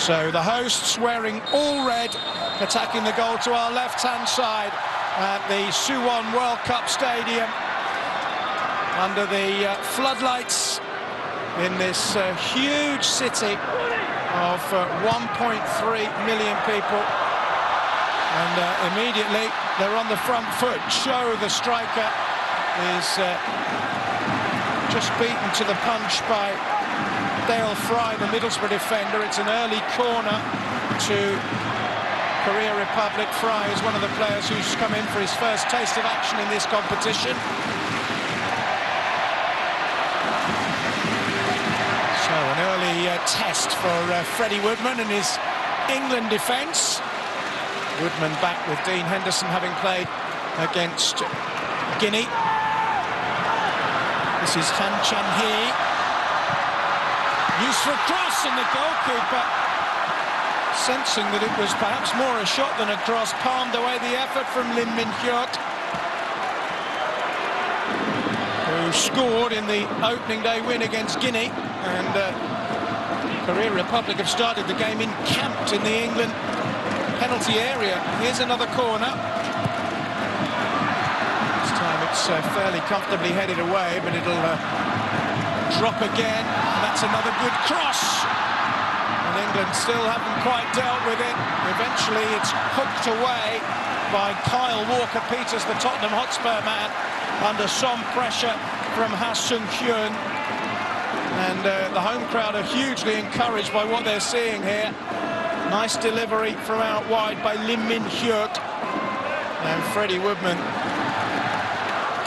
So the hosts wearing all red, attacking the goal to our left-hand side at the Suwon World Cup Stadium, under the floodlights in this huge city of 1.3 million people. And immediately they're on the front foot. Cho, the striker, is just beaten to the punch by Dale Fry, the Middlesbrough defender. It's an early corner to Korea Republic. Fry is one of the players who's come in for his first taste of action in this competition. So an early test for Freddie Woodman and his England defence. Woodman back with Dean Henderson, having played against Guinea. This is Han Chan-hee. Used for a cross, and the goalkeeper, sensing that it was perhaps more a shot than a cross, palmed away the effort from Lim Min-hyuk, who scored in the opening day win against Guinea. And Korea Republic have started the game encamped in the England penalty area. Here's another corner. This time it's fairly comfortably headed away, but it'll drop again. That's another good cross. And England still haven't quite dealt with it. Eventually it's hooked away by Kyle Walker-Peters, the Tottenham Hotspur man, under some pressure from Ha Sung-hyun. And the home crowd are hugely encouraged by what they're seeing here. Nice delivery from out wide by Lim Min-hyuk. And Freddie Woodman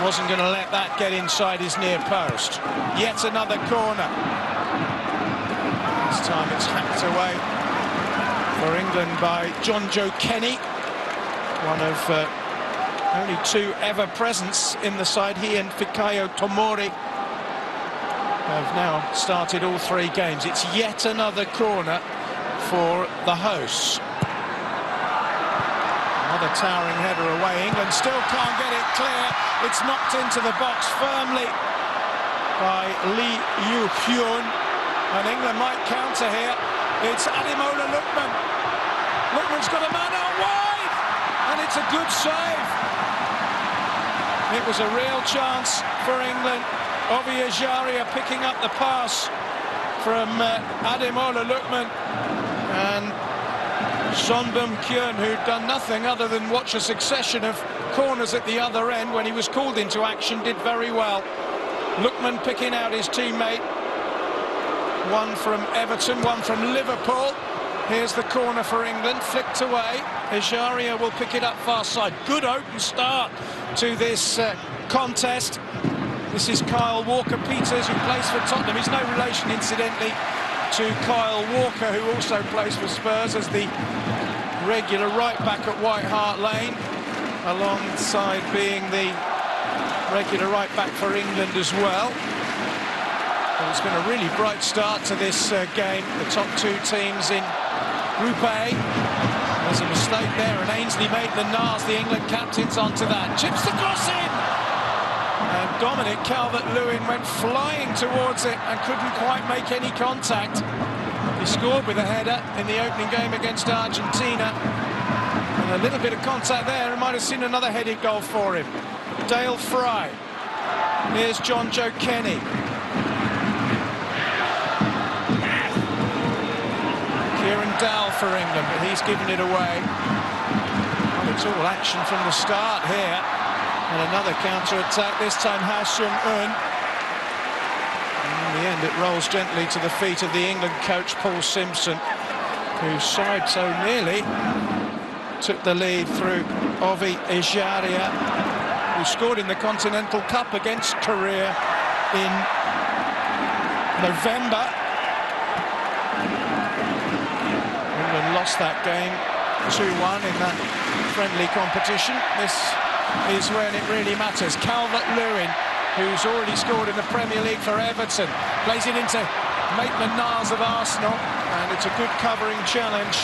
wasn't going to let that get inside his near post. Yet another corner. This time it's hacked away for England by John Joe Kenny, one of only two ever presents in the side. He and Fikayo Tomori have now started all three games. It's yet another corner for the hosts. Another towering header away. England still can't get it clear. It's knocked into the box firmly by Lee Yu-hyun. And England might counter here. It's Ademola Lookman. Lookman's got a man out wide. And it's a good save. It was a real chance for England. Ovi Ejaria picking up the pass from Ademola Lookman. And Son Bum-kyun, who'd done nothing other than watch a succession of corners at the other end when he was called into action, did very well. Lookman picking out his teammate. One from Everton, one from Liverpool. Here's the corner for England, flicked away. Ejaria will pick it up far side. Good open start to this contest. This is Kyle Walker-Peters, who plays for Tottenham. He's no relation, incidentally, to Kyle Walker, who also plays for Spurs as the regular right-back at White Hart Lane, alongside being the regular right-back for England as well. Well, it's been a really bright start to this game. The top two teams in Group A. There's a mistake there, and Ainsley Maitland-Niles, the England captain's onto that. Chips the cross in! And Dominic Calvert-Lewin went flying towards it and couldn't quite make any contact. He scored with a header in the opening game against Argentina. And a little bit of contact there, and might have seen another headed goal for him. Dale Fry. Here's John Joe Kenny. Kieran Dowell for England, but he's given it away. Well, it's all action from the start here. And another counter-attack, this time Ha Sung-hyun. In the end, it rolls gently to the feet of the England coach, Paul Simpson, whose side so nearly took the lead through Ovi Ejaria, who scored in the Continental Cup against Korea in November. England lost that game 2-1 in that friendly competition. This is when it really matters. Calvert-Lewin, who's already scored in the Premier League for Everton, plays it into Maitland-Niles of Arsenal, and it's a good covering challenge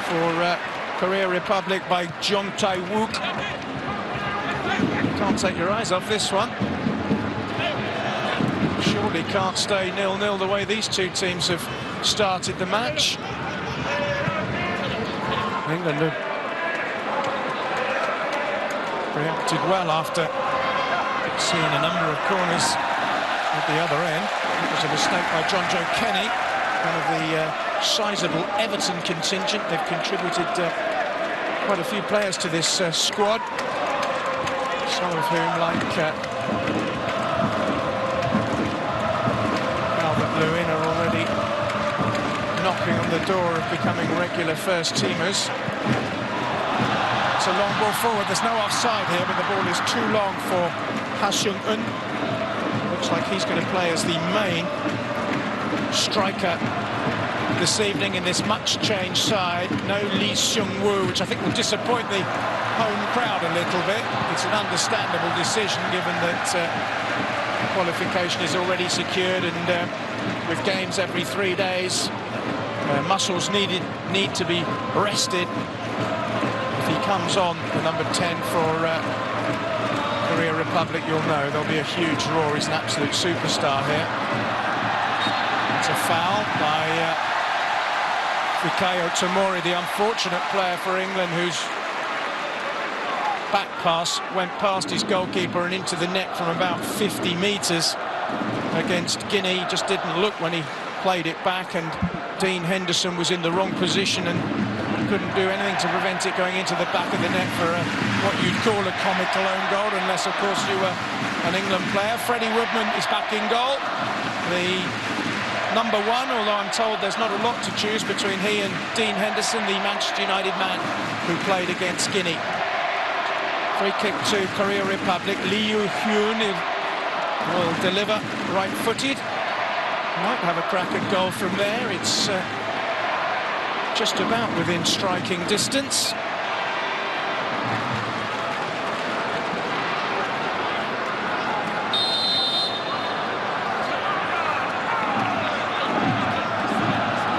for Korea Republic by Jong Tae-wook. Can't take your eyes off this one. surely can't stay 0-0 the way these two teams have started the match. England have reacted well after seeing a number of corners at the other end. It was a mistake by John Joe Kenny, one of the sizable Everton contingent. They've contributed quite a few players to this squad, some of whom, like Lewin, are already knocking on the door of becoming regular first-teamers. It's a long ball forward. There's no offside here, but the ball is too long for Ha Seung-eun. Looks like he's going to play as the main striker this evening in this much-changed side. No Lee Seung-woo, which I think will disappoint the home crowd a little bit. It's an understandable decision, given that qualification is already secured, and with games every 3 days, muscles need to be rested. If he comes on, the number 10 for Korea Republic, you'll know there'll be a huge roar. He's an absolute superstar here. It's a foul by Fikayo Tomori, the unfortunate player for England, whose back pass went past his goalkeeper and into the net from about 50 metres against Guinea. He just didn't look when he played it back, and Dean Henderson was in the wrong position and couldn't do anything to prevent it going into the back of the net for what you'd call a comical own goal, unless, of course, you were an England player. Freddie Woodman is back in goal, the number 1, although I'm told there's not a lot to choose between he and Dean Henderson, the Manchester United man who played against Guinea. Free kick to Korea Republic. Lee Yoo-hyun will deliver right-footed. Might have a crack at goal from there. It's just about within striking distance.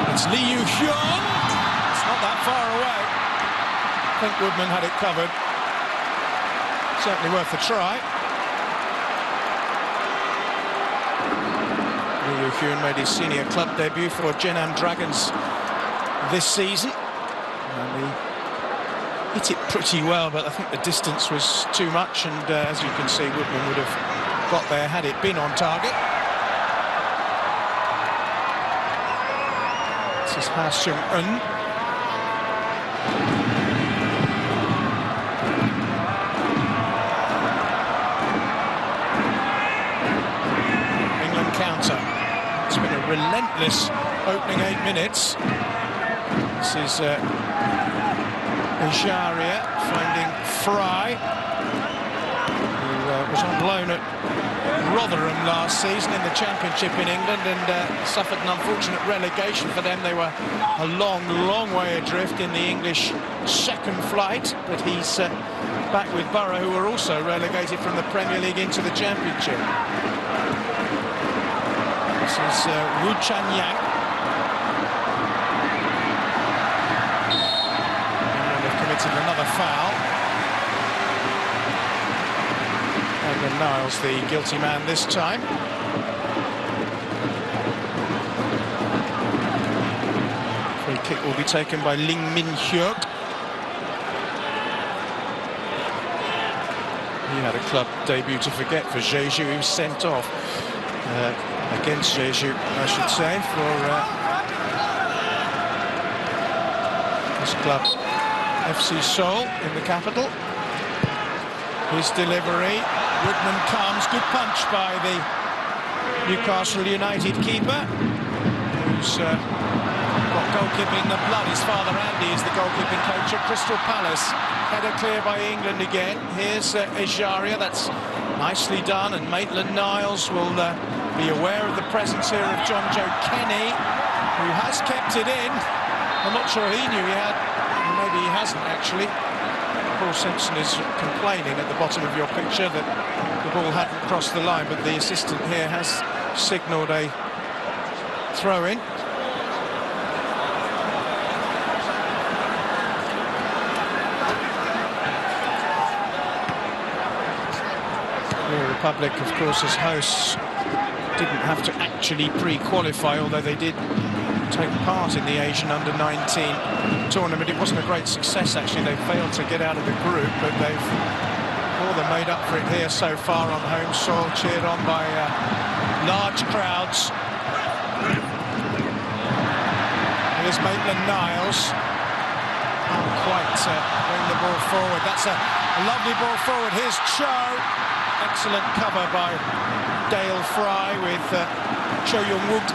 It's Lee Yoo-hyun. It's not that far away. I think Woodman had it covered. Certainly worth a try. Lee Yoo-hyun made his senior club debut for Jeonnam Dragons this season. And he hit it pretty well, but I think the distance was too much, and as you can see, Woodman would have got there had it been on target. This is Ha Seung-eun. Counter. It's been a relentless opening 8 minutes. This is Ejaria finding Fry, who was on loan at Rotherham last season in the Championship in England, and suffered an unfortunate relegation for them. They were a long way adrift in the English second flight, but he's back with Borough, who were also relegated from the Premier League into the Championship. This is Wu Chan-yang. And they've committed another foul. And Niles, the guilty man this time. Free kick will be taken by Ling Min-hyuk. He had a club debut to forget for Jeju. He was sent off. Against Jeju, I should say, for his club FC Seoul in the capital. His delivery, Woodman comes, good punch by the Newcastle United keeper, who's got goalkeeping the blood. His father Andy is the goalkeeping coach at Crystal Palace. Header clear by England again. Here's Ejaria, that's nicely done, and Maitland-Niles will be aware of the presence here of John Joe Kenny, who has kept it in. I'm not sure he knew he had, maybe he hasn't actually. Paul Simpson is complaining at the bottom of your picture that the ball hadn't crossed the line, but the assistant here has signalled a throw-in. The Republic, of course, as hosts, didn't have to actually pre-qualify, although they did take part in the Asian Under-19 tournament. It wasn't a great success, actually. They failed to get out of the group, but they've more than made up for it here so far on home soil, cheered on by large crowds. Here's Maitland-Niles. Can't quite bring the ball forward. That's a lovely ball forward. Here's Cho. Excellent cover by Dale Fry with Cho Young-wook.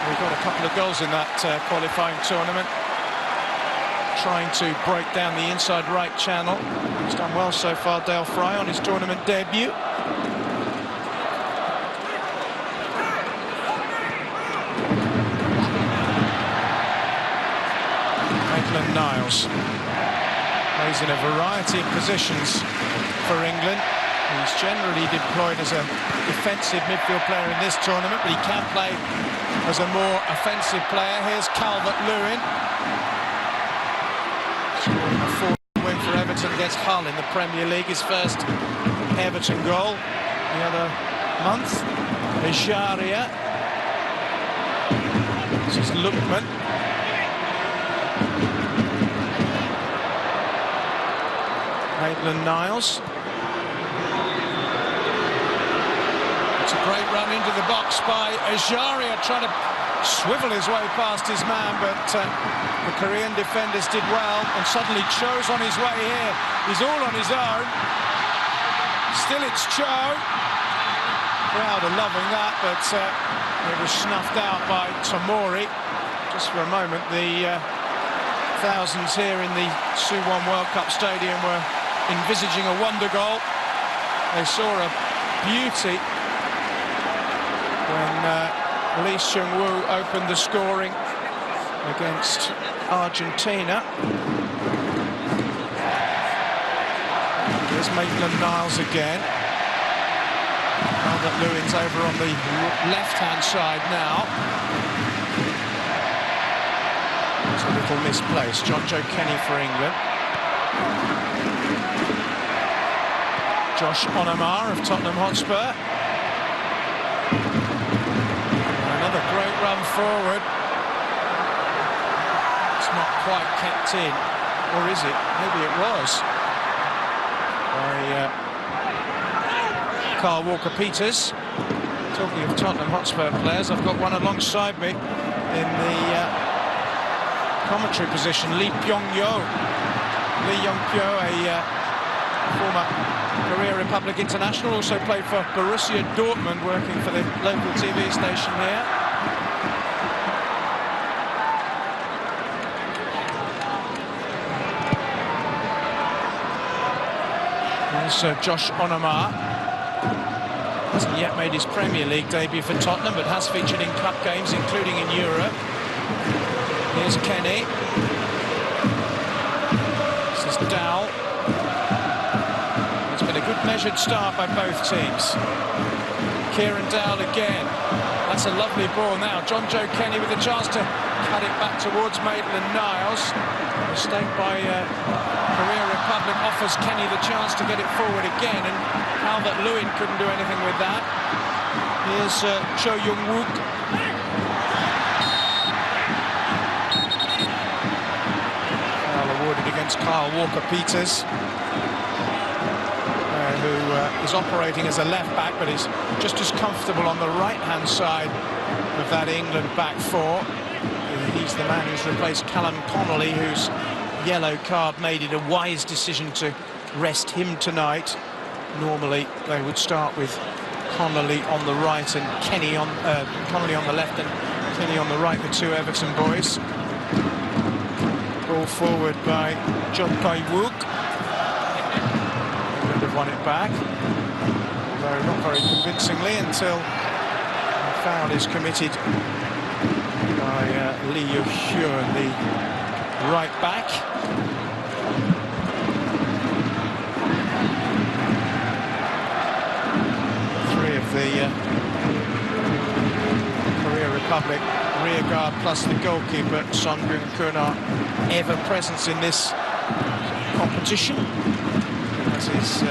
We got a couple of goals in that qualifying tournament. Trying to break down the inside right channel. He's done well so far, Dale Fry, on his tournament debut. Maitland-Niles plays in a variety of positions for England. He's generally deployed as a defensive midfield player in this tournament, but he can play as a more offensive player. Here's Calvert-Lewin, scoring a 4-0 win for Everton against Hull in the Premier League, his first Everton goal the other month. Ejaria. This is Lookman. Maitland-Niles. It's a great run into the box by Ejaria, trying to swivel his way past his man, but the Korean defenders did well, and suddenly Cho's on his way here. He's all on his own. Still it's Cho. Crowd are loving that, but it was snuffed out by Tomori. Just for a moment, the thousands here in the Suwon World Cup Stadium were envisaging a wonder goal. They saw a beauty when Lee Seung-woo opened the scoring against Argentina. Here's Maitland-Niles again. Calvert-Lewin's over on the left-hand side now. It's a little misplaced. John Joe Kenny for England. Josh Onomar of Tottenham Hotspur. Another great run forward. It's not quite kept in, or is it? Maybe it was. By Carl Walker-Peters. Talking of Tottenham Hotspur players, I've got one alongside me in the commentary position, Lee Pyong-yo. Lee Yong-pyo, a former Korea Republic international, also played for Borussia Dortmund, working for the local TV station here. There's Josh Onomar. Hasn't yet made his Premier League debut for Tottenham, but has featured in cup games, including in Europe. Here's Kenny. This is Dowell. It's been a good measured start by both teams. Kieran Dowell again. That's a lovely ball now. John Joe Kenny with a chance to cut it back towards Maitland-Niles. Mistake by Korea Republic offers Kenny the chance to get it forward again, and Calvert-Lewin couldn't do anything with that. Here's Cho Young-wook. Foul awarded against Kyle Walker-Peters, who is operating as a left-back, but is just as comfortable on the right-hand side of that England back four. He's the man who's replaced Callum Connolly, whose yellow card made it a wise decision to rest him tonight. Normally they would start with Connolly on the right and Kenny on Connolly on the left and Kenny on the right, the two Everton boys. Ball forward by John Tae-wook. Could have won it back, although not very convincingly, until a foul is committed by Lee Yoo-hyun, the right back. Three of the Korea Republic rear guard plus the goalkeeper Son Byung-kun are ever present in this competition, as is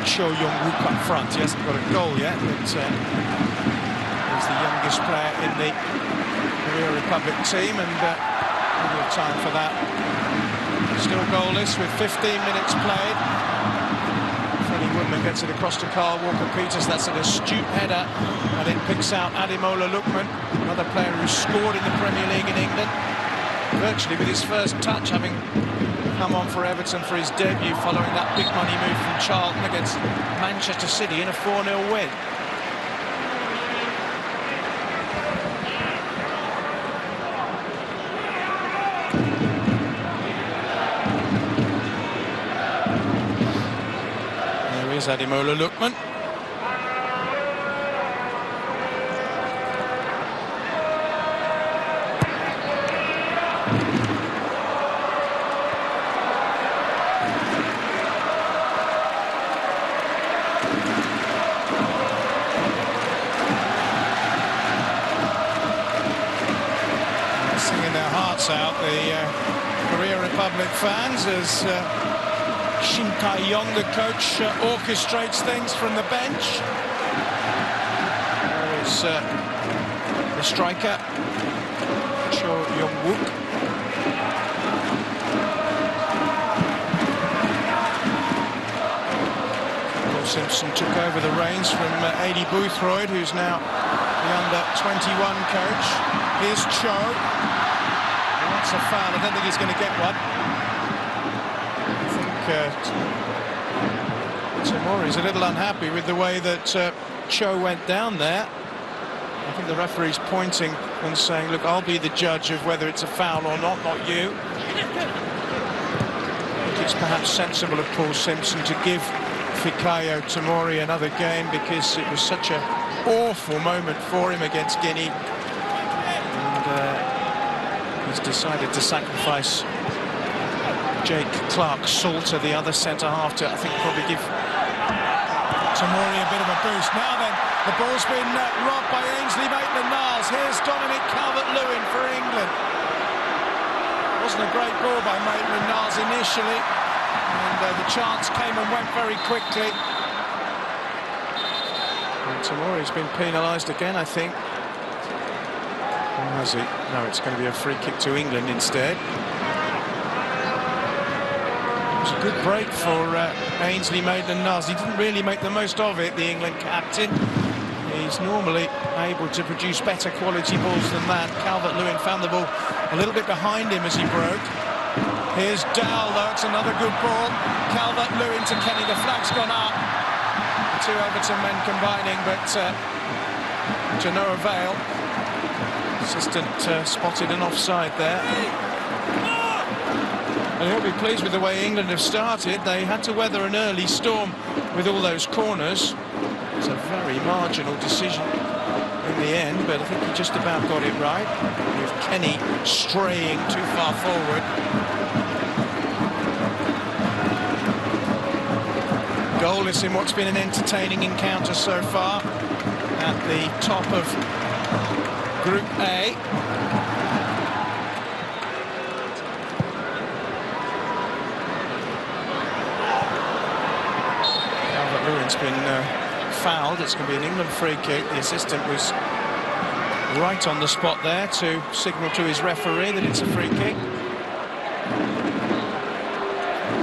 Cho Young-wook up front. He hasn't got a goal yet, but he's the youngest player in the Korea Republic team, and plenty of time for that. Still goalless with 15 minutes played. Freddie Woodman gets it across to Carl Walker-Peters. That's an astute header, and it picks out Ademola Lookman, another player who scored in the Premier League in England, virtually with his first touch, having come on for Everton for his debut following that big money move from Charlton against Manchester City in a 4-0 win. There is Ademola Lookman. Singing their hearts out, the Korea Republic fans, as Shin Tae-yong, the coach, orchestrates things from the bench. There is the striker, Cho Young-wook. Paul Simpson took over the reins from Adi Boothroyd, who's now the under-21 coach. Here's Cho. That's a foul. I don't think he's going to get one. I think Tomori's a little unhappy with the way that Cho went down there. I think the referee's pointing and saying, look, I'll be the judge of whether it's a foul or not you. I think it's perhaps sensible of Paul Simpson to give Fikayo Tomori another game, because it was such an awful moment for him against Guinea. He's decided to sacrifice Jake Clark-Salter, the other centre-half, to, I think, probably give Tomori a bit of a boost. Now then, the ball's been robbed by Ainsley Maitland-Niles. Here's Dominic Calvert-Lewin for England. Wasn't a great ball by Maitland-Niles initially, and the chance came and went very quickly. And Tomori's been penalised again, I think. Or has he? No, it's going to be a free kick to England instead. It was a good break for Ainsley Maitland-Niles. He didn't really make the most of it, the England captain. He's normally able to produce better quality balls than that. Calvert-Lewin found the ball a little bit behind him as he broke. Here's Dowell, though. It's another good ball. Calvert-Lewin to Kenny. The flag's gone up. The two Everton men combining, but to no avail. Assistant spotted an offside there. And he'll be pleased with the way England have started. They had to weather an early storm with all those corners. It's a very marginal decision in the end, but I think he just about got it right, with Kenny straying too far forward. Goalless in what's been an entertaining encounter so far at the top of Group A. Calvert-Lewin's been fouled. It's going to be an England free kick. The assistant was right on the spot there to signal to his referee that it's a free kick.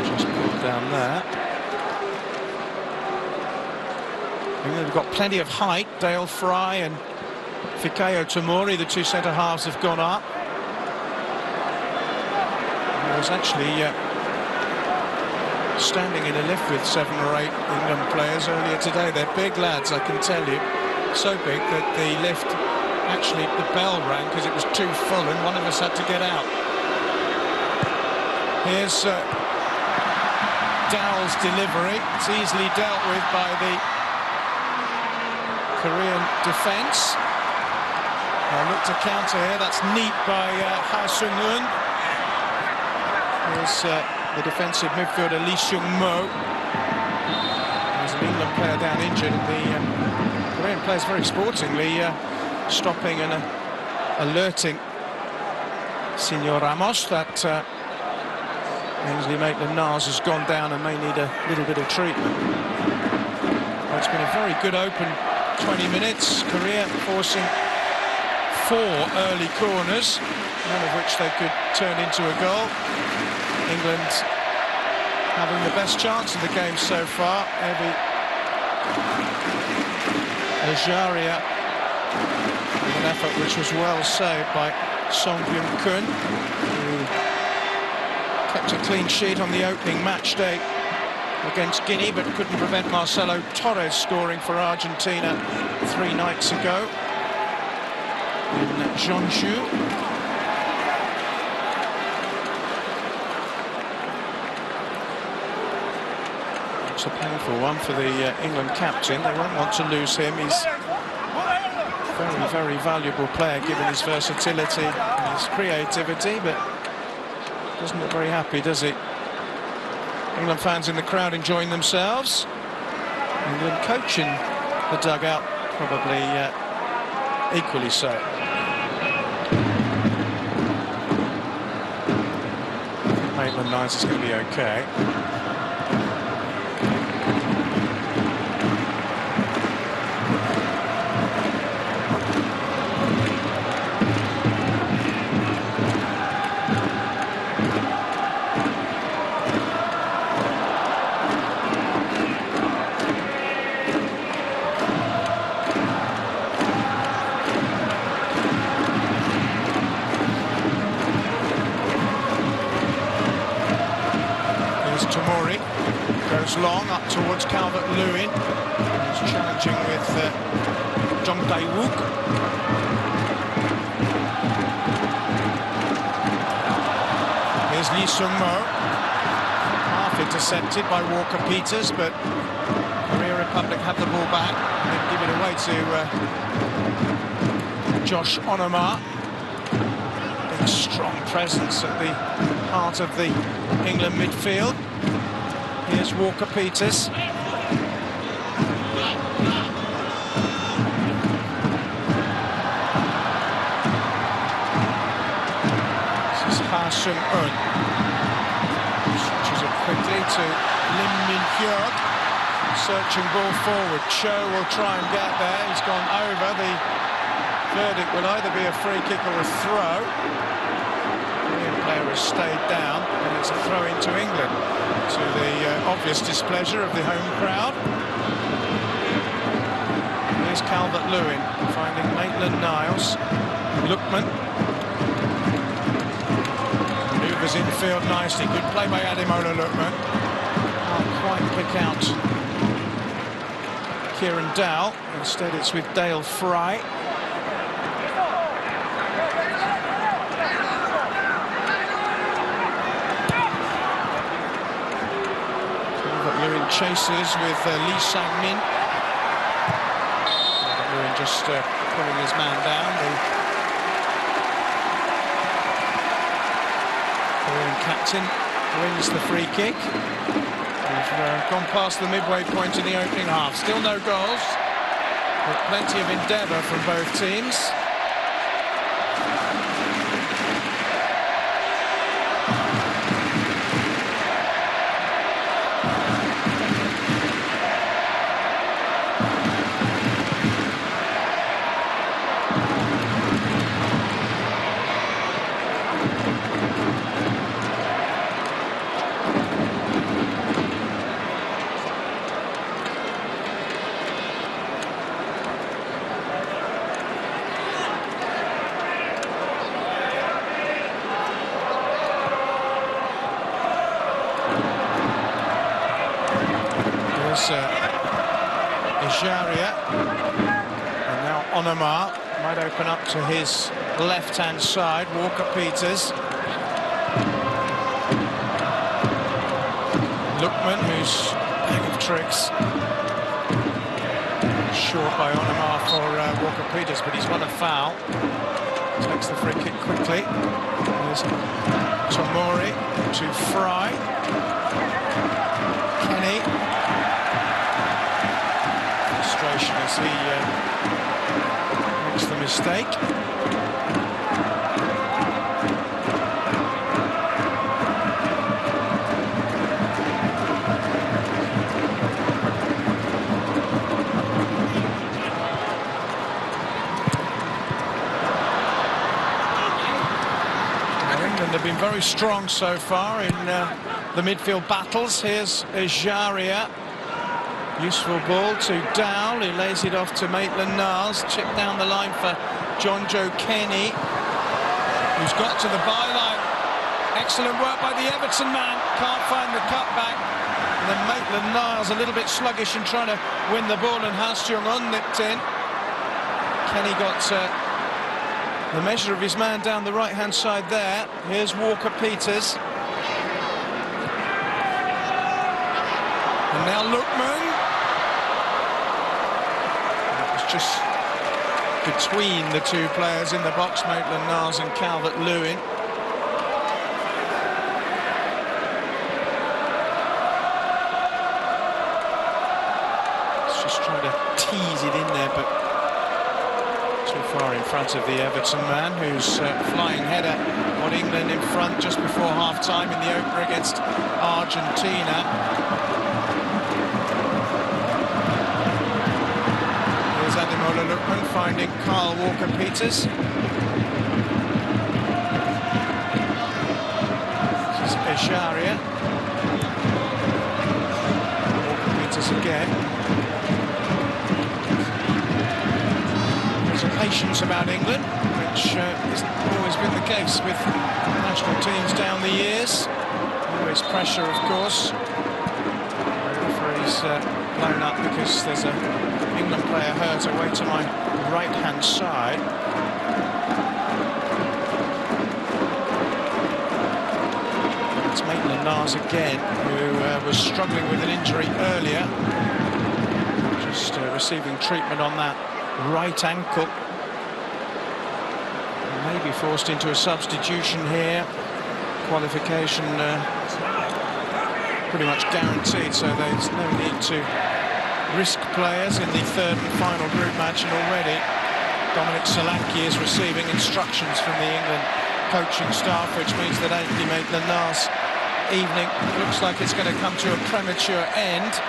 Just pulled down there. England have got plenty of height. Dale Fry and Fikayo Tomori, the two centre-halves, have gone up. I was actually standing in a lift with 7 or 8 England players earlier today. They're big lads, I can tell you. So big that the lift, actually, the bell rang because it was too full and one of us had to get out. Here's Dowell's delivery. It's easily dealt with by the Korean defence. Look to counter here. That's neat by Ha Sung-eun. Here's the defensive midfielder Lee Seung-mo. There's an England player down injured. The Korean players very sportingly stopping and alerting Senor Ramos that Ainsley Maitland-Niles has gone down and may need a little bit of treatment. It's been a very good open 20 minutes. Korea forcing 4 early corners, none of which they could turn into a goal. England having the best chance of the game so far. Evi Ejaria, an effort which was well saved by Song Byung-kun, who kept a clean sheet on the opening match day against Guinea, but couldn't prevent Marcelo Torres scoring for Argentina 3 nights ago in Jeonju. It's a painful one for the England captain. They won't want to lose him. He's a very, very valuable player given his versatility and his creativity, but doesn't look very happy, does he? England fans in the crowd enjoying themselves. England coaching the dugout, probably equally so. Maitland-Niles is going to be okay. Long up towards Calvert-Lewin, who's challenging with Jong Tae-wook. Here's Lee Sung-mo, half intercepted by Walker-Peters, but Korea Republic have the ball back and then give it away to Josh Onomah. Big strong presence at the heart of the England midfield. Here's Walker-Peters. This is Ha Sung-eun. Switches it quickly to Lim Min-hyuk. Searching ball forward. Cho will try and get there. He's gone over. The verdict will either be a free kick or a throw. The player has stayed down, and it's a throw into England, to the obvious displeasure of the home crowd. Here's Calvert-Lewin finding Maitland-Niles. Lookman maneuvers infield nicely. Good play by Ademola Lookman. Can't quite pick out Kieran Dowell. Instead it's with Dale Fry. Lewin chases with Lee Sang-min. Lewin just pulling his man down. The Korean captain wins the free kick. We've gone past the midway point in the opening half. Still no goals, but plenty of endeavour from both teams. Ejaria, and now Onomah might open up to his left-hand side. Walker-Peters. Lookman, who's bag of tricks. Short by Onomah for Walker-Peters, but he's won a foul. Takes the free kick quickly. There's Tomori to Fry. Kenny. As he makes the mistake. England have been very strong so far in the midfield battles. Here's Ejaria. Useful ball to Dow. He lays it off to Maitland-Niles. Chip down the line for John Joe Kenny, who's got to the byline. Excellent work by the Everton man. Can't find the cutback. And then Maitland-Niles a little bit sluggish in trying to win the ball, and Ha Seung-un nipped in. Kenny got the measure of his man down the right-hand side there. Here's Walker-Peters. And now Lookman. It was just between the two players in the box, Maitland-Niles and Calvert-Lewin. It's just trying to tease it in there, but too far in front of the Everton man, who's flying header on England in front just before half-time in the opener against Argentina. Here's Ademola Lookman finding Kyle Walker-Peters. This is Ejaria. Walker-Peters again. There's a patience about England, which hasn't always been the case with national teams down the years. Always pressure, of course. The referee's blown up because there's an England player hurt away to my right-hand side. It's Maitland-Niles again, who was struggling with an injury earlier. Just receiving treatment on that right ankle. Maybe forced into a substitution here. Qualification pretty much guaranteed, so there's no need to risk players in the third and final group match. And already Dominic Solanke is receiving instructions from the England coaching staff, which means that Anthony Maitland-Niles' evening looks like it's going to come to a premature end.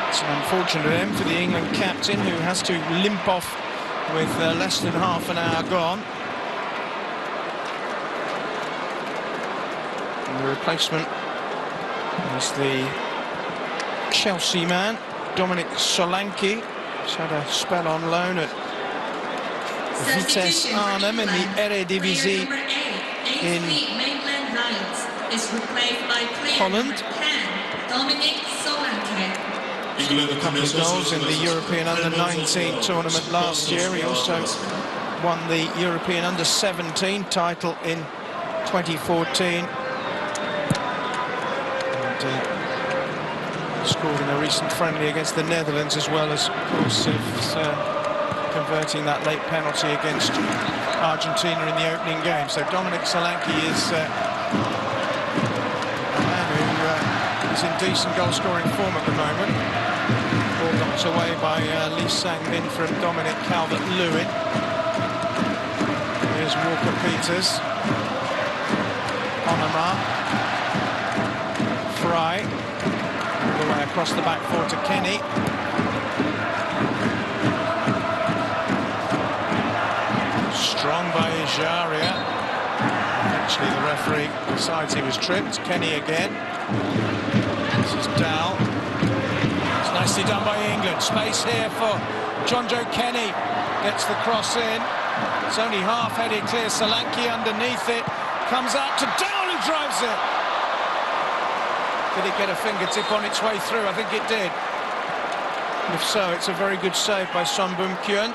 It's an unfortunate end for the England captain, who has to limp off with less than half an hour gone. And the replacement is the Chelsea man, Dominic Solanke. He's had a spell on loan at Vitesse Arnhem in the Eredivisie in Holland. A couple of goals in the European Under-19 tournament last year. He also won the European Under-17 title in 2014. And scored in a recent friendly against the Netherlands, as well as, of course, converting that late penalty against Argentina in the opening game. So Dominic Solanke is a man who is in decent goal-scoring form at the moment. Ball knocked away by Lee Sang-min from Dominic Calvert-Lewin. Here's Walker-Peters. Onama. Fry. All the way across the back four to Kenny. Strong by Ejaria. Actually, the referee decides he was tripped. Kenny again. This is Dow. It's nicely done by England. Space here for John Joe Kenny. Gets the cross in. It's only half-headed clear. Solanke underneath it. Comes out to Dow, who drives it. Did it get a fingertip on its way through? I think it did. If so, it's a very good save by Son Bum-Kyun.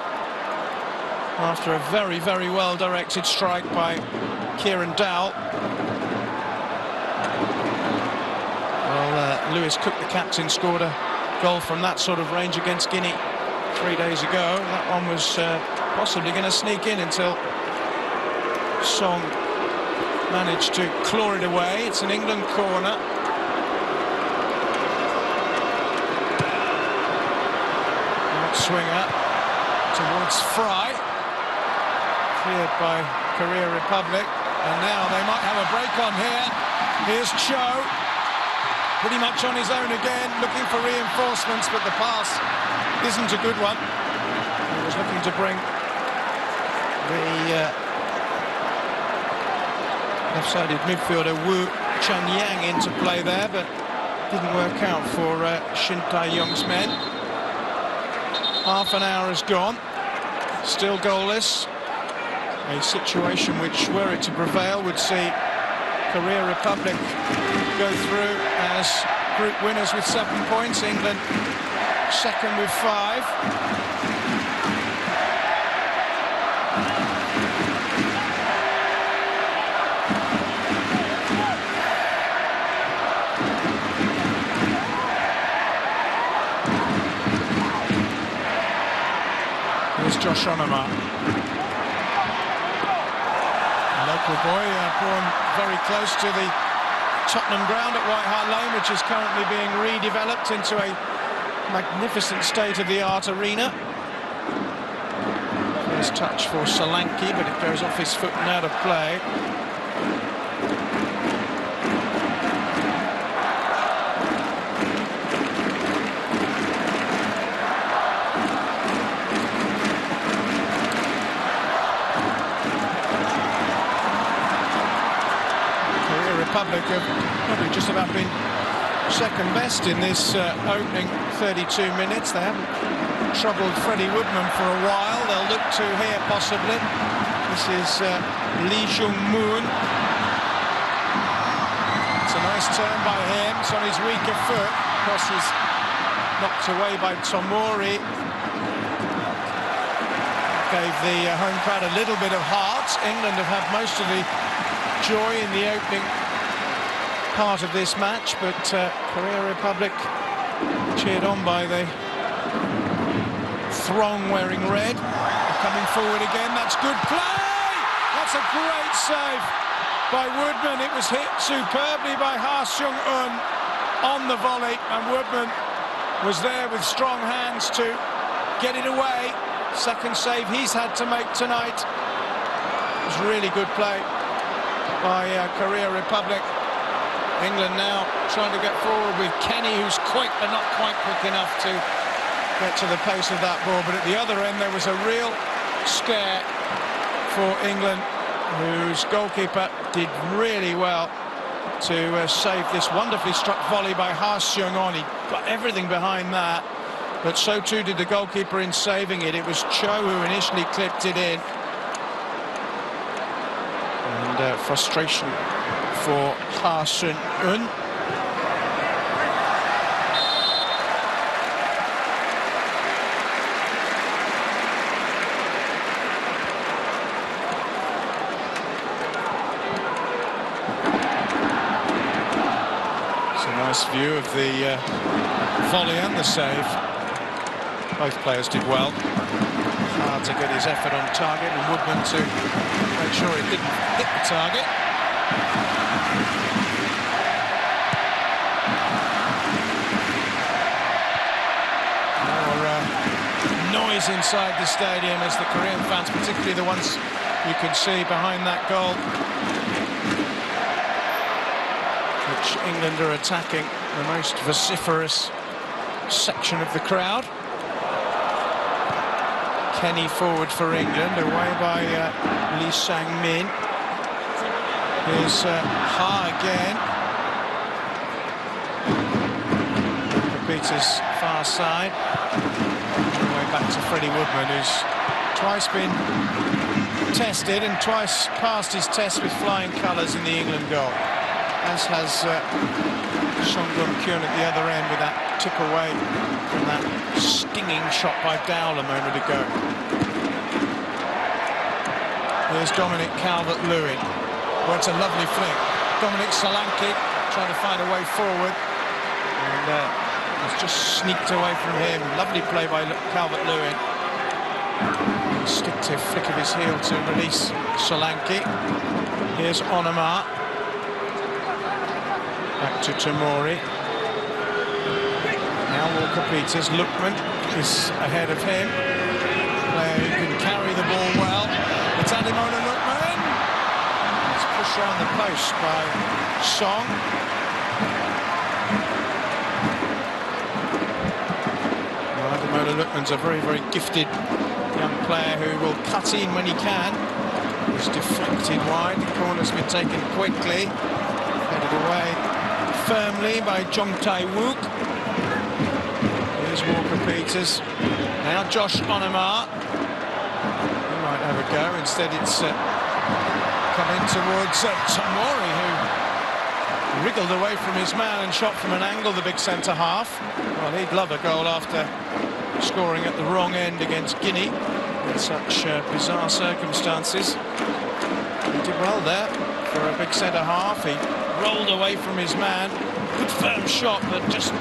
After a very, very well-directed strike by Kieran Dowell. Well, Lewis Cook, the captain, scored a goal from that sort of range against Guinea 3 days ago. That one was possibly going to sneak in until Song managed to claw it away. It's an England corner. Swinger towards Fry. Cleared by Korea Republic, and now they might have a break on here. Here's Cho. pretty much on his own again, looking for reinforcements, but the pass isn't a good one. He was looking to bring the left-sided midfielder Wu Chanyang into play there, but didn't work out for Shin Tae-yong's men. Half an hour has gone, still goalless. A situation which, were it to prevail, would see Korea Republic go through as group winners with 7 points. England second with 5. Here's Josh Onoma. Local boy, born very close to the Tottenham ground at White Hart Lane, which is currently being redeveloped into a magnificent state-of-the-art arena. First touch for Solanke, but it goes off his foot and out of play. Republic have probably just about been second best in this opening 32 minutes. They haven't troubled Freddie Woodman for a while. They'll look to here possibly. This is Lee Jung-moon. It's a nice turn by him. It's on his weaker foot. Cross is knocked away by Tomori. Gave the home crowd a little bit of heart. England have had most of the joy in the opening part of this match, but Korea Republic cheered on by the throng wearing red. They're coming forward again. That's good play. That's a great save by Woodman. It was hit superbly by Ha Seung-eun on the volley, and Woodman was there with strong hands to get it away. Second save he's had to make tonight. It was really good play by Korea Republic. England now trying to get forward with Kenny, who's quick but not quite quick enough to get to the pace of that ball. But at the other end, there was a real scare for England, whose goalkeeper did really well to save this wonderfully struck volley by Ha Seung-eun. He got everything behind that, but so too did the goalkeeper in saving it. It was Cho who initially clipped it in. And frustration for Ha Seung-eun. It's a nice view of the volley and the save. Both players did well. Hard to get his effort on target, and Woodman to make sure it didn't hit the target. Noise inside the stadium as the Korean fans, particularly the ones you can see behind that goal, which England are attacking, the most vociferous section of the crowd. Kenny forward for England, away by Lee Sang-min. Here's Ha again. Peter's far side. Way back to Freddie Woodman, who's twice been tested and twice passed his test with flying colours in the England goal, as has Song Gun-kyun at the other end with that tip away from that stinging shot by Dowell a moment ago. Here's Dominic Calvert-Lewin. Well, it's a lovely flick. Dominic Solanke trying to find a way forward, and it's just sneaked away from him. Lovely play by Calvert-Lewin. Instinctive flick of his heel to release Solanke. Here's Onoma. Back to Tomori. Now Walker-Peters. Lookman is ahead of him. Player who can carry the ball well. It's Ademola Lookman. It's pushed around the post by Song. Lookman's a very, very gifted young player who will cut in when he can. It's deflected wide. The corner's been taken quickly. Headed away firmly by Jong Tae-wook. Here's Walker-Peters. Now Josh Onomar. He might have a go. Instead it's come in towards Tomori, who wriggled away from his man and shot from an angle, the big centre-half. Well, he'd love a goal after scoring at the wrong end against Guinea in such bizarre circumstances. He did well there for a big centre-half. He rolled away from his man. Good firm shot, but just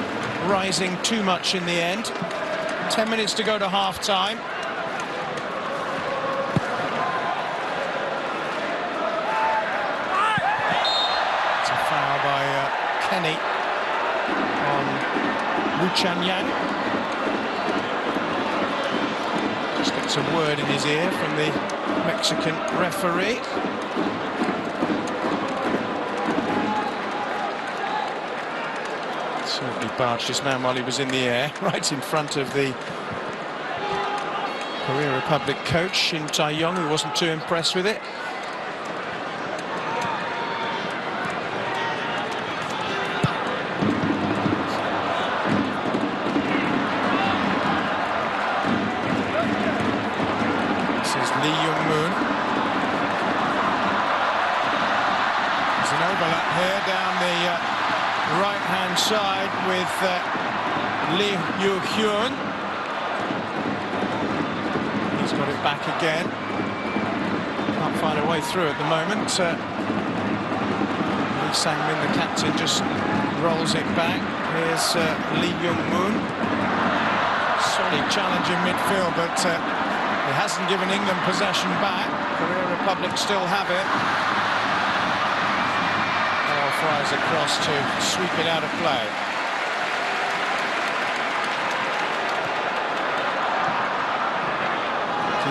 rising too much in the end. 10 minutes to go to half-time. It's a foul by Kenny on Wu Chanyang. Just gets a word in his ear from the Mexican referee. Certainly barged his man while he was in the air, right in front of the Korea Republic coach Shin Tae-yong, who wasn't too impressed with it. This is Lee Young-moon. There's an overlap here down the right-hand side with Lee Yoo-hyun. He's got it back again. Can't find a way through at the moment. Lee Sang-min, the captain, just rolls it back. Here's Lee Young-moon. Solid challenge in midfield, but it hasn't given England possession back. Korea Republic still have it. Fires across to sweep it out of play.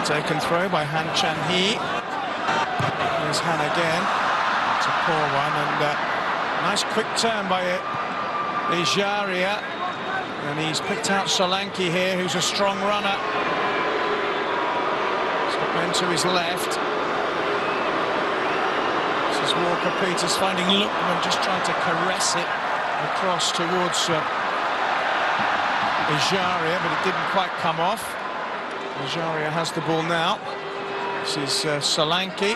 Taken throw by Han Chan-hee. Here's Han again. It's a poor one, and nice quick turn by Ejaria. And he's picked out Solanke here, who's a strong runner. He's got men to his left. Walker-Peters finding Lookman, just trying to caress it across towards Ejaria, but it didn't quite come off. Ejaria has the ball now. This is Solanke,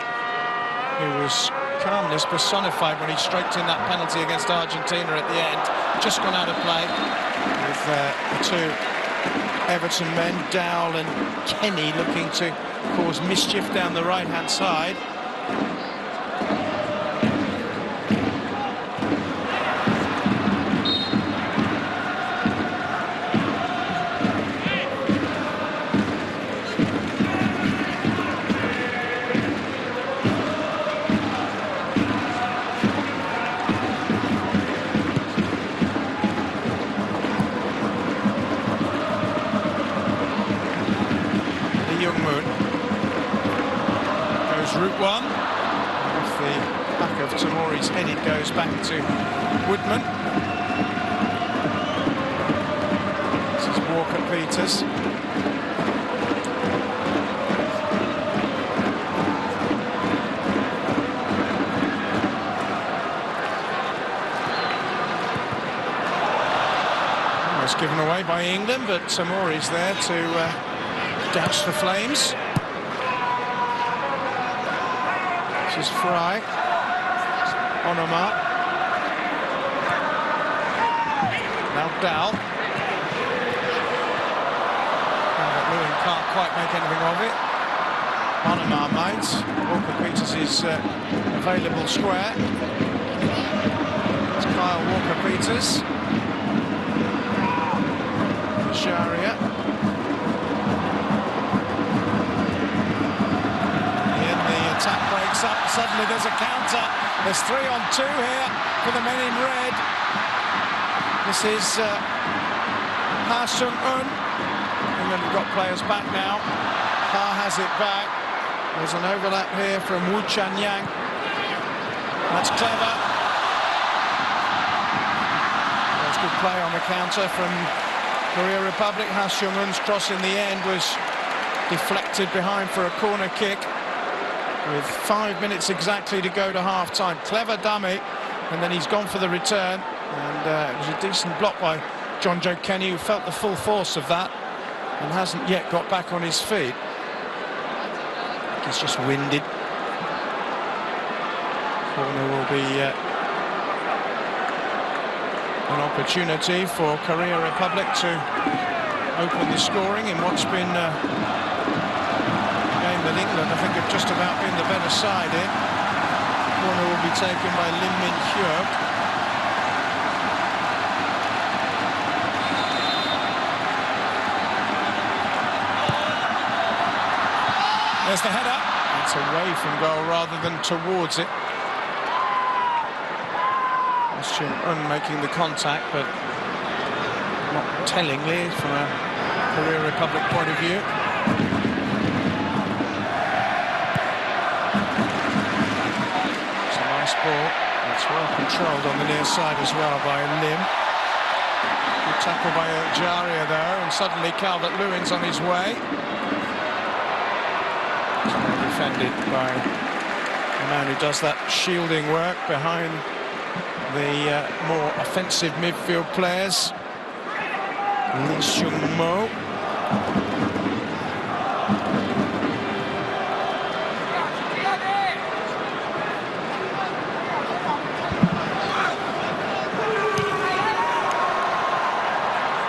who was calmness personified when he stroked in that penalty against Argentina at the end. Just gone out of play with the two Everton men, Dowell and Kenny, looking to cause mischief down the right-hand side. Route one. Off the back of Tomori's head, it goes back to Woodman. This is Walker-Peters. Almost given away by England, but Tomori's there to douse the flames. This is Fry. Onomar. Now Dowell. Lewin can't quite make anything of it. Onomar might. Walker-Peters is available square. It's Kyle Walker-Peters. Sharia. Attack breaks up, suddenly there's a counter. There's 3-on-2 here for the men in red. This is Ha Sung-eun. England have got players back now. Ha has it back. There's an overlap here from Wu Chanyang. That's clever. There's good play on the counter from Korea Republic. Ha Seung-eun's cross in the end was deflected behind for a corner kick with 5 minutes exactly to go to half-time. Clever dummy, and then he's gone for the return, and it was a decent block by John Joe Kenny, who felt the full force of that and hasn't yet got back on his feet. He's just winded. Corner will be an opportunity for Korea Republic to open the scoring in what's been a game that England, I think, have just about been the better side in. Corner will be taken by Lim Min-hyuk. There's the header. It's away from goal rather than towards it. Making the contact, but not tellingly from a Korea Republic point of view. It's a nice ball. It's well controlled on the near side as well by Lim. Good tackle by Jaria though, and suddenly Calvert-Lewin's on his way. It's well defended by the man who does that shielding work behind the more offensive midfield players. Lee Seung-mo.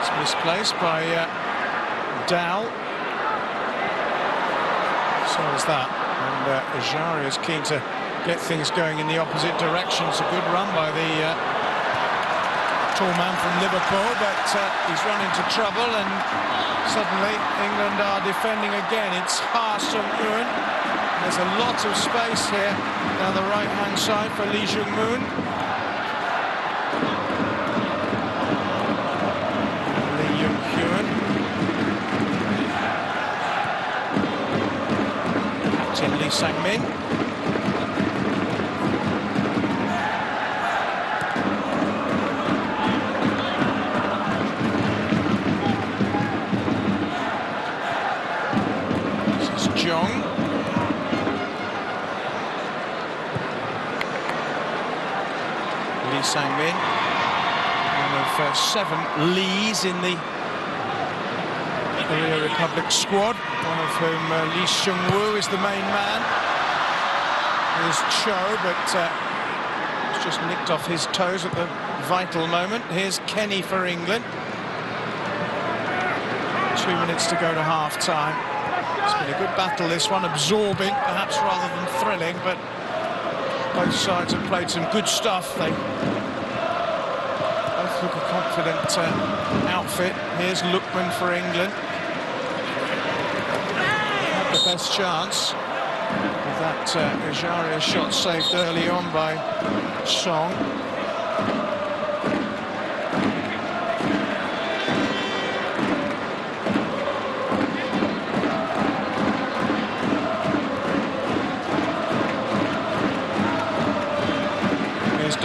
It's misplaced by Dal. So is that. And Ajari is keen to get things going in the opposite direction. It's a good run by the tall man from Liverpool, but he's run into trouble, and suddenly England are defending again. It's Ha Seung-eun. There's a lot of space here down the right-hand side for Lee Jung-moon. Lee Jung-hyun. Captain Lee Sang-min. Sang-min, one of 7 Lees in the Korea Republic squad, one of whom Lee Seung-woo is the main man. There's Cho, but it's just nicked off his toes at the vital moment. Here's Kenny for England. 2 minutes to go to half-time. It's been a good battle, this one, absorbing, perhaps rather than thrilling, but both sides have played some good stuff. They both look a confident outfit. Here's Lookman for England. Had the best chance with that Ajaria shot saved early on by Song.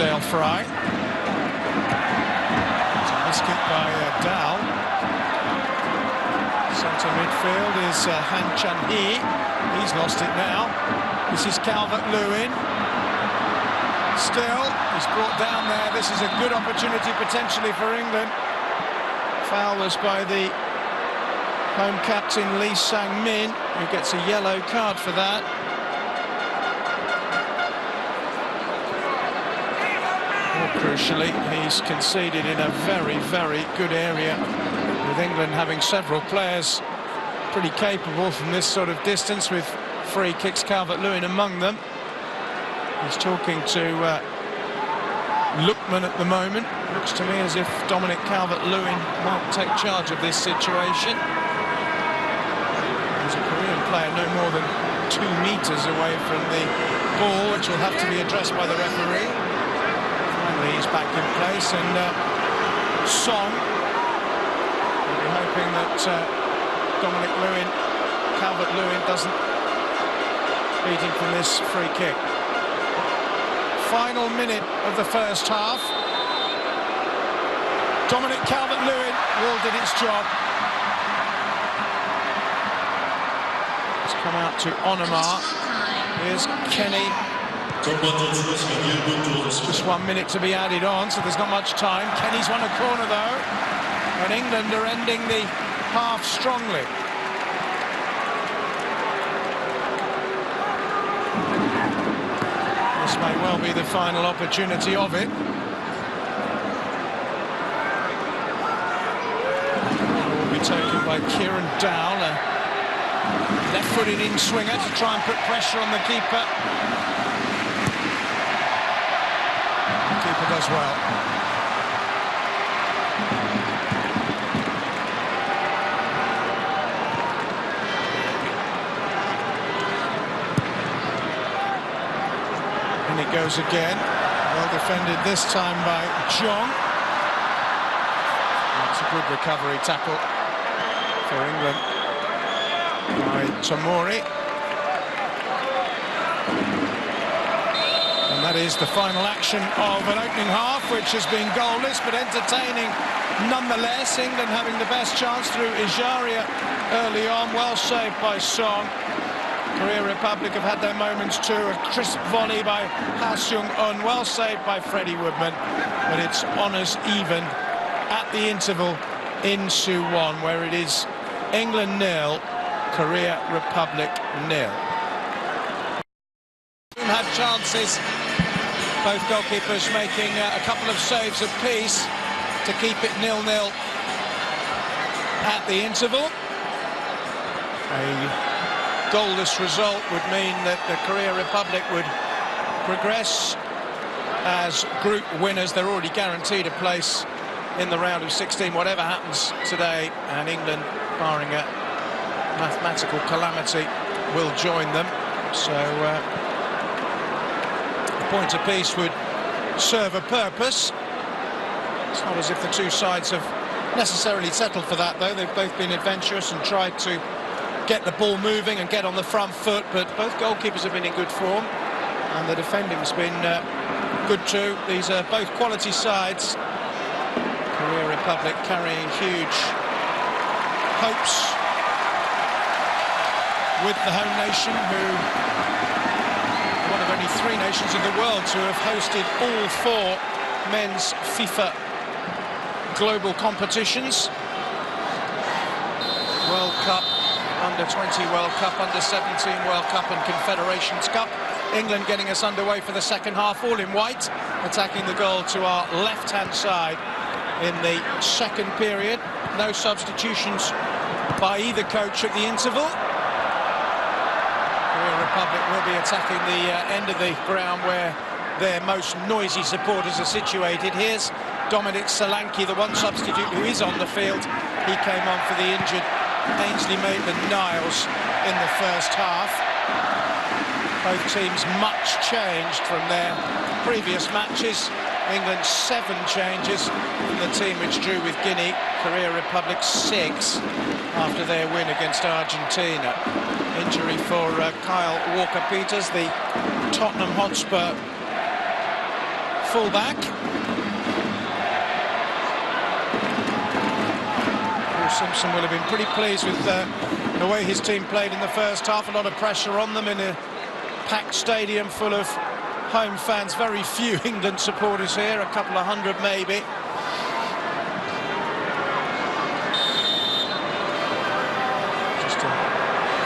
Dale Fry. It's a miskick by Dal. Centre midfield is Han Chan-hee. He's lost it now. This is Calvert-Lewin. Still, he's brought down there. This is a good opportunity potentially for England. Foul was by the home captain Lee Sang-min, who gets a yellow card for that. Crucially, he's conceded in a very, very good area, with England having several players pretty capable from this sort of distance, with free kicks, Calvert-Lewin among them. He's talking to Lookman at the moment. Looks to me as if Dominic Calvert-Lewin might take charge of this situation. There's a Korean player no more than 2 meters away from the ball, which will have to be addressed by the referee. He's back in place, and Song will be hoping that Dominic Calvert-Lewin doesn't beat him from this free kick. Final minute of the first half. Dominic Calvert-Lewin all did its job. It's come out to Onomar. Here's Kenny. Just 1 minute to be added on, so there's not much time. Kenny's won a corner though, and England are ending the half strongly. This may well be the final opportunity of it. Will be taken by Kieran Dowell, a left-footed in-swinger to try and put pressure on the keeper. The keeper does well. And it goes again. Well defended this time by John. That's a good recovery tackle for England by Tomori. And that is the final action of an opening half, which has been goalless but entertaining nonetheless. England having the best chance through Ijaria early on, well saved by Song. Korea Republic have had their moments too. A crisp volley by Ha Seung-un, well saved by Freddie Woodman. But it's honours even at the interval in Suwon, where it is England 0, Korea Republic 0. Had chances, both goalkeepers making a couple of saves apiece to keep it 0-0 at the interval. A goalless result would mean that the Korea Republic would progress as group winners. They're already guaranteed a place in the round of 16, whatever happens today, and England, barring a mathematical calamity, will join them. So a point apiece would serve a purpose. It's not as if the two sides have necessarily settled for that, though. They've both been adventurous and tried to get the ball moving and get on the front foot, but both goalkeepers have been in good form, and the defending's been good too. These are both quality sides. Korea Republic carrying huge hopes with the home nation, who are one of only 3 nations in the world to have hosted all 4 men's FIFA global competitions. World Cup, Under-20 World Cup, Under-17 World Cup and Confederations Cup. England getting us underway for the second half, all in white, attacking the goal to our left-hand side in the second period. No substitutions by either coach at the interval. Korea Republic will be attacking the end of the ground where their most noisy supporters are situated. Here's Dominic Solanke, the one substitute who is on the field. He came on for the injured Ainsley Maitland-Niles in the first half. Both teams much changed from their previous matches. England 7 changes from the team which drew with Guinea. Korea Republic 6 after their win against Argentina. Injury for Kyle Walker-Peters, the Tottenham Hotspur fullback. Simpson will have been pretty pleased with the way his team played in the first half. A lot of pressure on them in a packed stadium full of home fans. Very few England supporters here, a couple of hundred maybe. Just a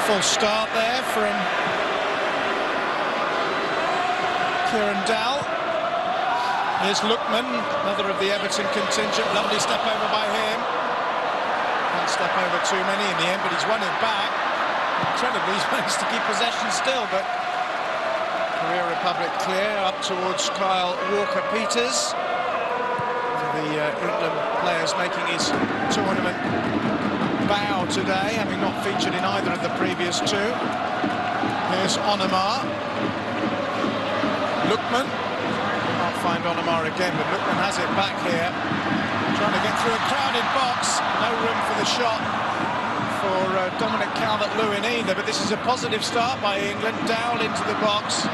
full start there from Kieran Dowell. Here's Lookman, another of the Everton contingent. Lovely step over by him. Step over too many in the end, but he's won it back. Incredibly, he's managed to keep possession still, but Korea Republic clear up towards Kyle Walker-Peters. The England players making his tournament bow today, having not featured in either of the previous 2. Here's Onomar. Lookman. Can't find Onomar again, but Lookman has it back here. Trying to get through a crowded box. No room for the shot for Dominic Calvert-Lewin either, but this is a positive start by England. Dowell into the box,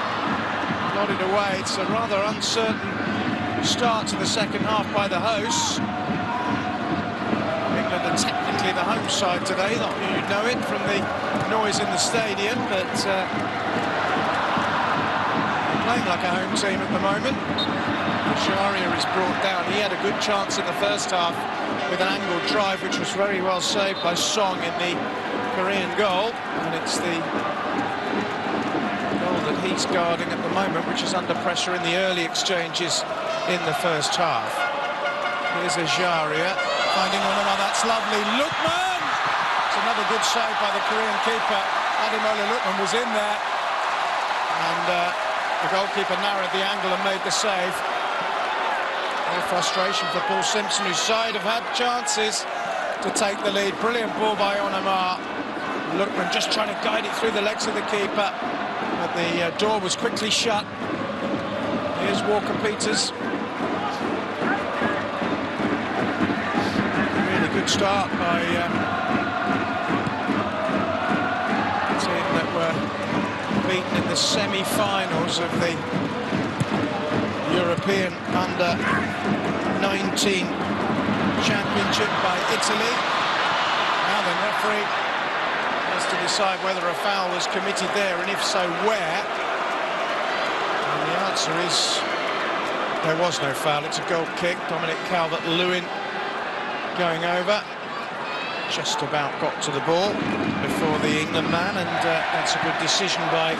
nodded away. It's a rather uncertain start to the second half by the hosts. really the home side today. Not you know it from the noise in the stadium, but playing like a home team at the moment. Sharia is brought down. He had a good chance in the first half with an angled drive, which was very well saved by Song in the Korean goal, and it's the goal that he's guarding at the moment, which is under pressure in the early exchanges in the first half. Here's Ajaria finding Onama. That's lovely. Lukman! It's another good save by the Korean keeper. Ademola Lukman was in there, and the goalkeeper narrowed the angle and made the save. No frustration for Paul Simpson, whose side have had chances to take the lead. Brilliant ball by Onama. Lukman just trying to guide it through the legs of the keeper, but the door was quickly shut. Here's Walker-Peters. Really good start by the team that were beaten in the semi-finals of the European Under-19 Championship by Italy. Now the referee has to decide whether a foul was committed there, and if so, where. And the answer is there was no foul. It's a goal kick. Dominic Calvert-Lewin going over. Just about got to the ball before the England man, and that's a good decision by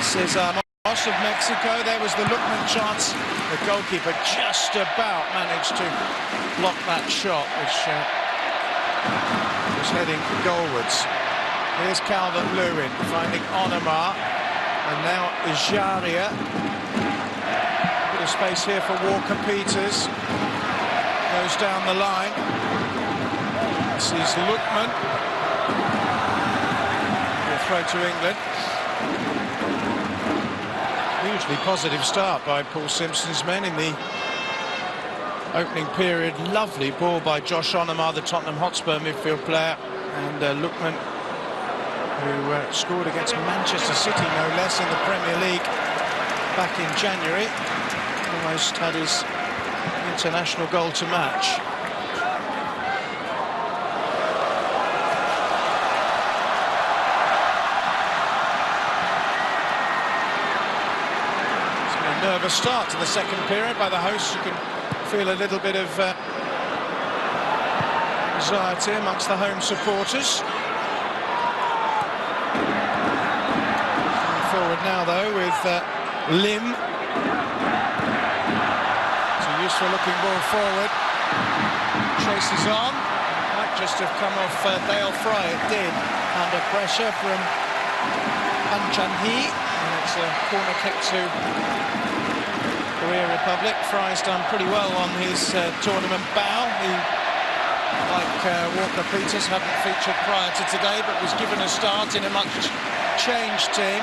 Cesar of Mexico. There was the Lukman chance. The goalkeeper just about managed to block that shot, which was heading goalwards. Here's Calvert-Lewin finding Onama, and now Ajaria. A bit of space here for Walker-Peters. Goes down the line. This is Lukman. A throw to England. Hugely positive start by Paul Simpson's men in the opening period. Lovely ball by Josh Onama, the Tottenham Hotspur midfield player, and Lukman, who scored against Manchester City, no less, in the Premier League back in January. Almost had his international goal to match. Nervous start to the second period by the hosts. You can feel a little bit of anxiety amongst the home supporters. Coming forward now, though, with Lim. It's a useful looking ball forward. Chases on. Might just have come off Dale Fry. It did, under pressure from Han Chan-hee. And it's a corner kick to Korea Republic. Fry's done pretty well on his tournament bow. He, like Walker-Peters, hadn't featured prior to today, but was given a start in a much changed team.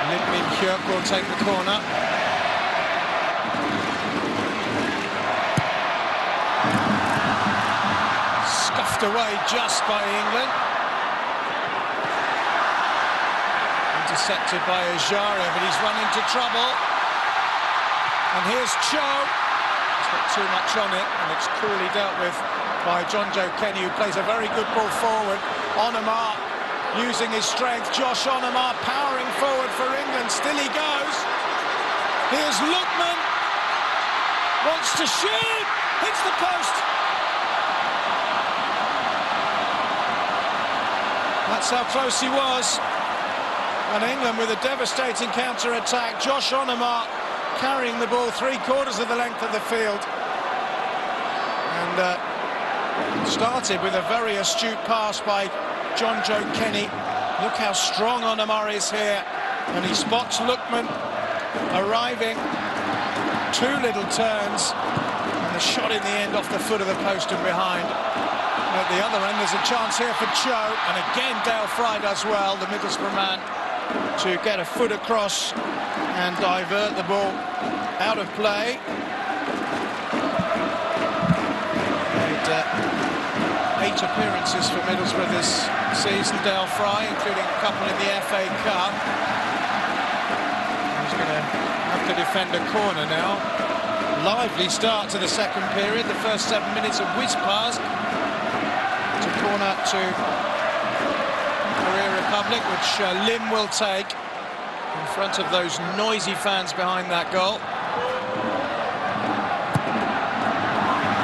Lim Min-hyuk will take the corner. Scuffed away just by England. Intercepted by Ajaria, but he's run into trouble. And here's Cho. He's got too much on it, and it's coolly dealt with by Jonjo Kenny, who plays a very good ball forward. Onama using his strength. Josh Onama powering forward for England. Still he goes. Here's Lukman. Wants to shoot. Hits the post. That's how close he was. And England with a devastating counter-attack. Josh Onama carrying the ball 3/4 of the length of the field. And started with a very astute pass by Jonjo Kenny. Look how strong Onama is here. And he spots Lukman arriving. 2 little turns. And the shot in the end off the foot of the post and behind. At the other end, there's a chance here for Cho. And again, Dale Fry does well, the Middlesbrough man, to get a foot across and divert the ball out of play. Made 8 appearances for Middlesbrough this season, Dale Fry, including a couple in the FA Cup. He's going to have have to defend a corner now. Lively start to the second period. The first 7 minutes have whizzed past. It's a corner to Korea Republic, which Lim will take in front of those noisy fans behind that goal.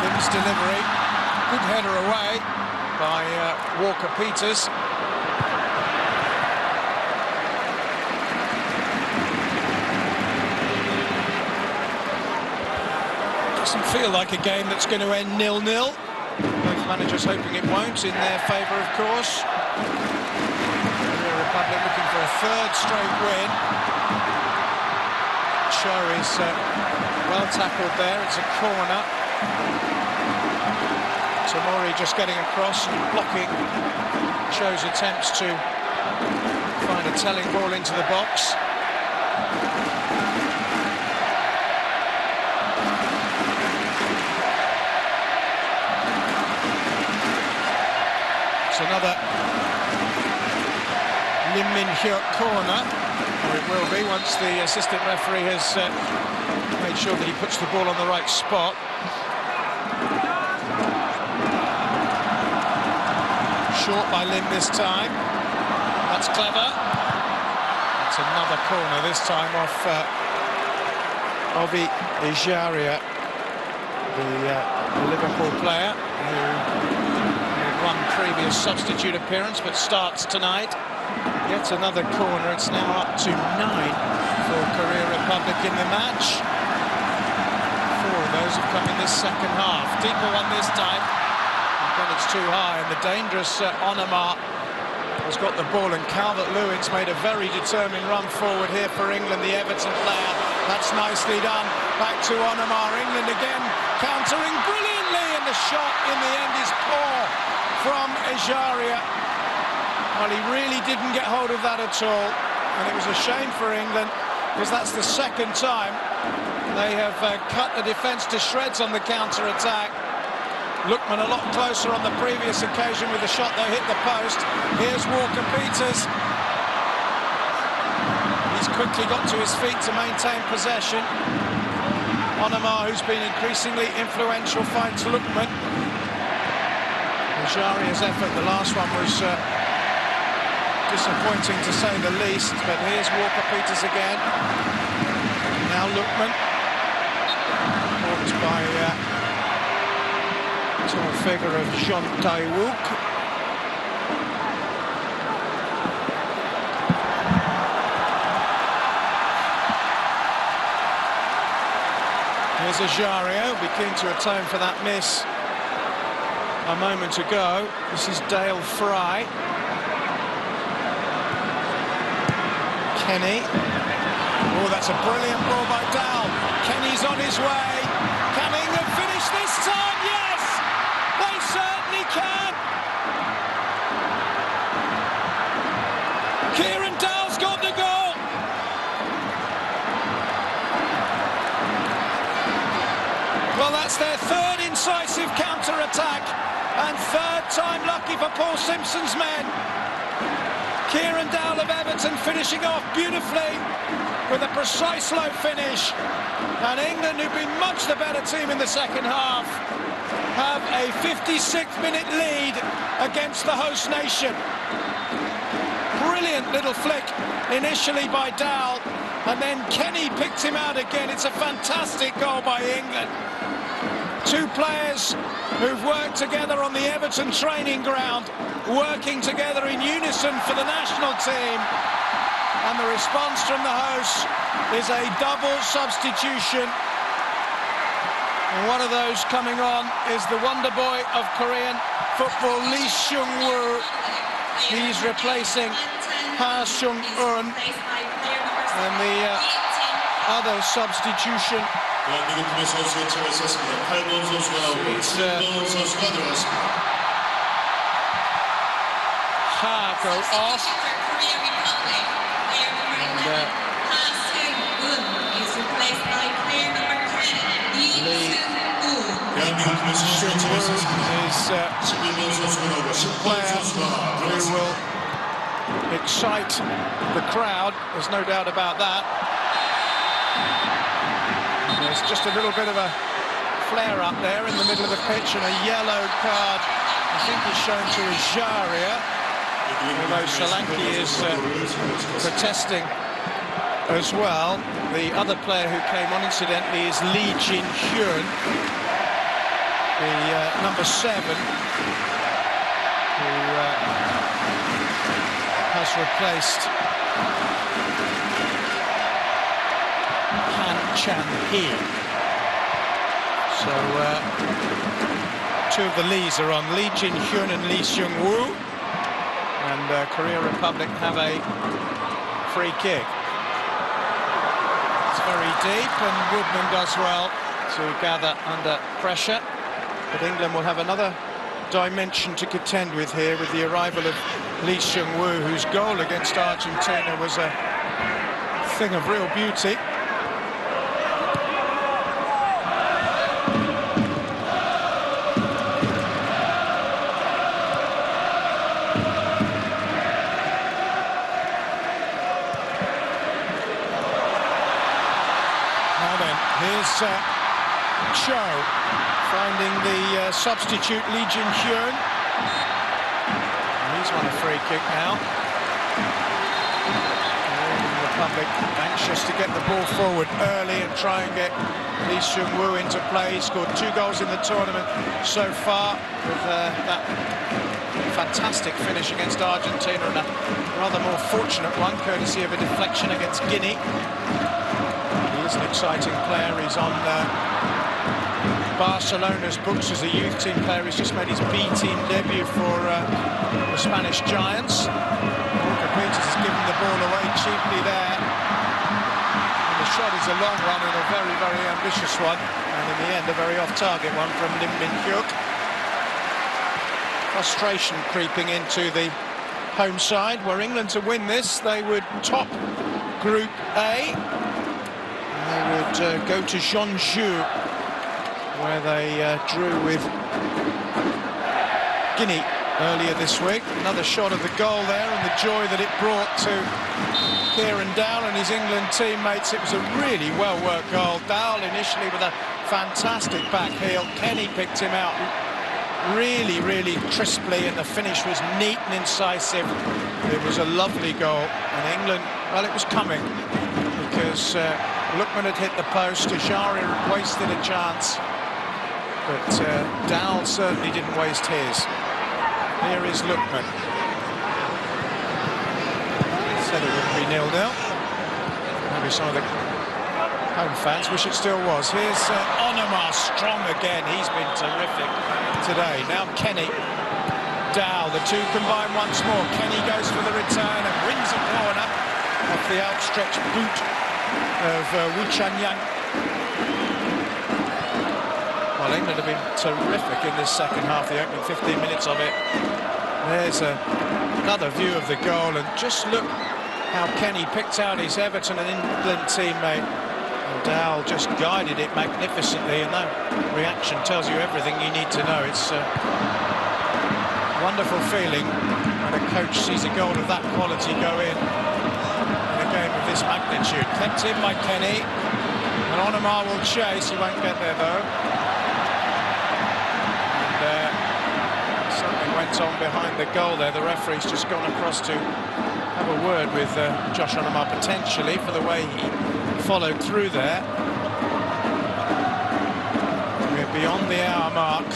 Lim's delivery. Good header away by Walker-Peters. Doesn't feel like a game that's going to end 0-0. Both managers hoping it won't, in their favour, of course. The Republic looking for a third straight win. Cho is well tackled there. It's a corner. Tamori just getting across and blocking Cho's attempts to find a telling ball into the box. Another Lim Min-hyuk corner, or it will be once the assistant referee has made sure that he puts the ball on the right spot. Short by Lim this time. That's clever. It's another corner, this time off Ovi Ejaria, the Liverpool player who one previous substitute appearance, but starts tonight. Yet another corner. It's now up to 9 for Korea Republic in the match. 4 of those have come in this second half. Deeper one this time, and then it's too high, and the dangerous Onamar has got the ball, and Calvert-Lewin's made a very determined run forward here for England, the Everton player. That's nicely done. Back to Onamar. England again countering brilliantly, and the shot in the end is poor from Ejaria. Well, he really didn't get hold of that at all, and it was a shame for England, because that's the second time they have cut the defence to shreds on the counter-attack. Lookman a lot closer on the previous occasion with the shot that hit the post. Here's Walker-Peters. He's quickly got to his feet to maintain possession. Onamar, who's been increasingly influential, finds Lookman. Jaria's effort, the last one, was disappointing to say the least, but here's Walker-Peters again. Now Lookman, caught by the tall figure of Jean Tae-wook. Here's Ejaria, who'll be keen to atone for that miss a moment ago. This is Dale Fry. Kenny. Oh, that's a brilliant ball by Dal. Kenny's on his way. Can England finish this time? Yes! They certainly can! Kieran Dow's got the goal! Well, that's their third incisive counter-attack. And third time lucky for Paul Simpson's men. Kieran Dowell of Everton finishing off beautifully with a precise low finish. And England, who've been much the better team in the second half, have a 56th minute lead against the host nation. Brilliant little flick initially by Dowell, and then Kenny picked him out again. It's a fantastic goal by England. 2 players who've worked together on the Everton training ground, working together in unison for the national team. And the response from the hosts is a double substitution. And one of those coming on is the wonder boy of Korean football, Lee Seung-woo. He's replacing Ha Seung-eun. And the other substitution Ha go off. Is a player who will excite the crowd, there's no doubt about that. There's just a little bit of a flare-up there in the middle of the pitch, and a yellow card, I think, is shown to Ajaria, although Solanke is protesting as well. The other player who came on, incidentally, is Lee Jin-hyun, the number 7, who has replaced Han Chan-hee. So two of the Lees are on, Lee Jin-hyun and Lee Seung-woo, and Korea Republic have a free kick. It's very deep, and Woodman does well to gather under pressure. But England will have another dimension to contend with here, with the arrival of Lee Seung-woo, whose goal against Argentina was a thing of real beauty. Now then, here's Cho finding the substitute Lee Jin-hyun. He's won a free kick now. The Republic anxious to get the ball forward early and try and get Lee Seung-woo into play. He scored 2 goals in the tournament so far, with that fantastic finish against Argentina, and a rather more fortunate one courtesy of a deflection against Guinea. He is an exciting player. He's on Barcelona's books as a youth team player. He's just made his B-team debut for the Spanish Giants. Walker Peters has given the ball away cheaply there. And the shot is a long one and a very, very ambitious one. And in the end, a very off-target one from Lim Min-hyuk. Frustration creeping into the home side. Were England to win this, they would top Group A. And they would go to Jeonju, where they drew with Guinea earlier this week. Another shot of the goal there, and the joy that it brought to Kieran Dowell and his England teammates. It was a really well-worked goal. Dowell initially with a fantastic back heel. Kenny picked him out really, really crisply, and the finish was neat and incisive. It was a lovely goal, and England, well, it was coming, because Lookman had hit the post, Ajaria had wasted a chance. But Dowell certainly didn't waste his. Here is Lookman. Said it wouldn't be 0-0. Maybe some of the home fans wish it still was. Here's Onomar, strong again. He's been terrific today. Now Kenny, Dowell, the two combine once more. Kenny goes for the return and wins a corner off the outstretched boot of Wu Chanyang. Well, England have been terrific in this second half, the opening 15 minutes of it. There's another view of the goal, and just look how Kenny picked out his Everton and England teammate. And Dowell just guided it magnificently, and that reaction tells you everything you need to know. It's a wonderful feeling when a coach sees a goal of that quality go in a game of this magnitude. Kept in by Kenny, and Onomar will chase. He won't get there, though. Something went on behind the goal there. The referee's just gone across to have a word with Josh Onomar, potentially, for the way he followed through there. We're beyond the hour mark.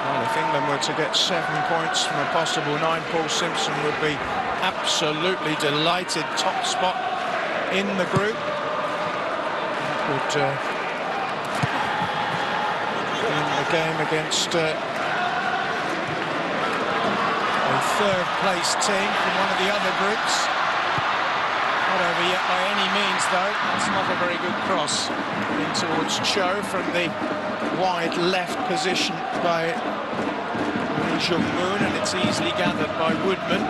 Well, if England were to get 7 points from a possible 9, Paul Simpson would be absolutely delighted. Top spot in the group. That would game against a third-place team from one of the other groups. Not over yet by any means, though. That's not a very good cross in towards Cho from the wide left position by Lee Jung-moon, and it's easily gathered by Woodman.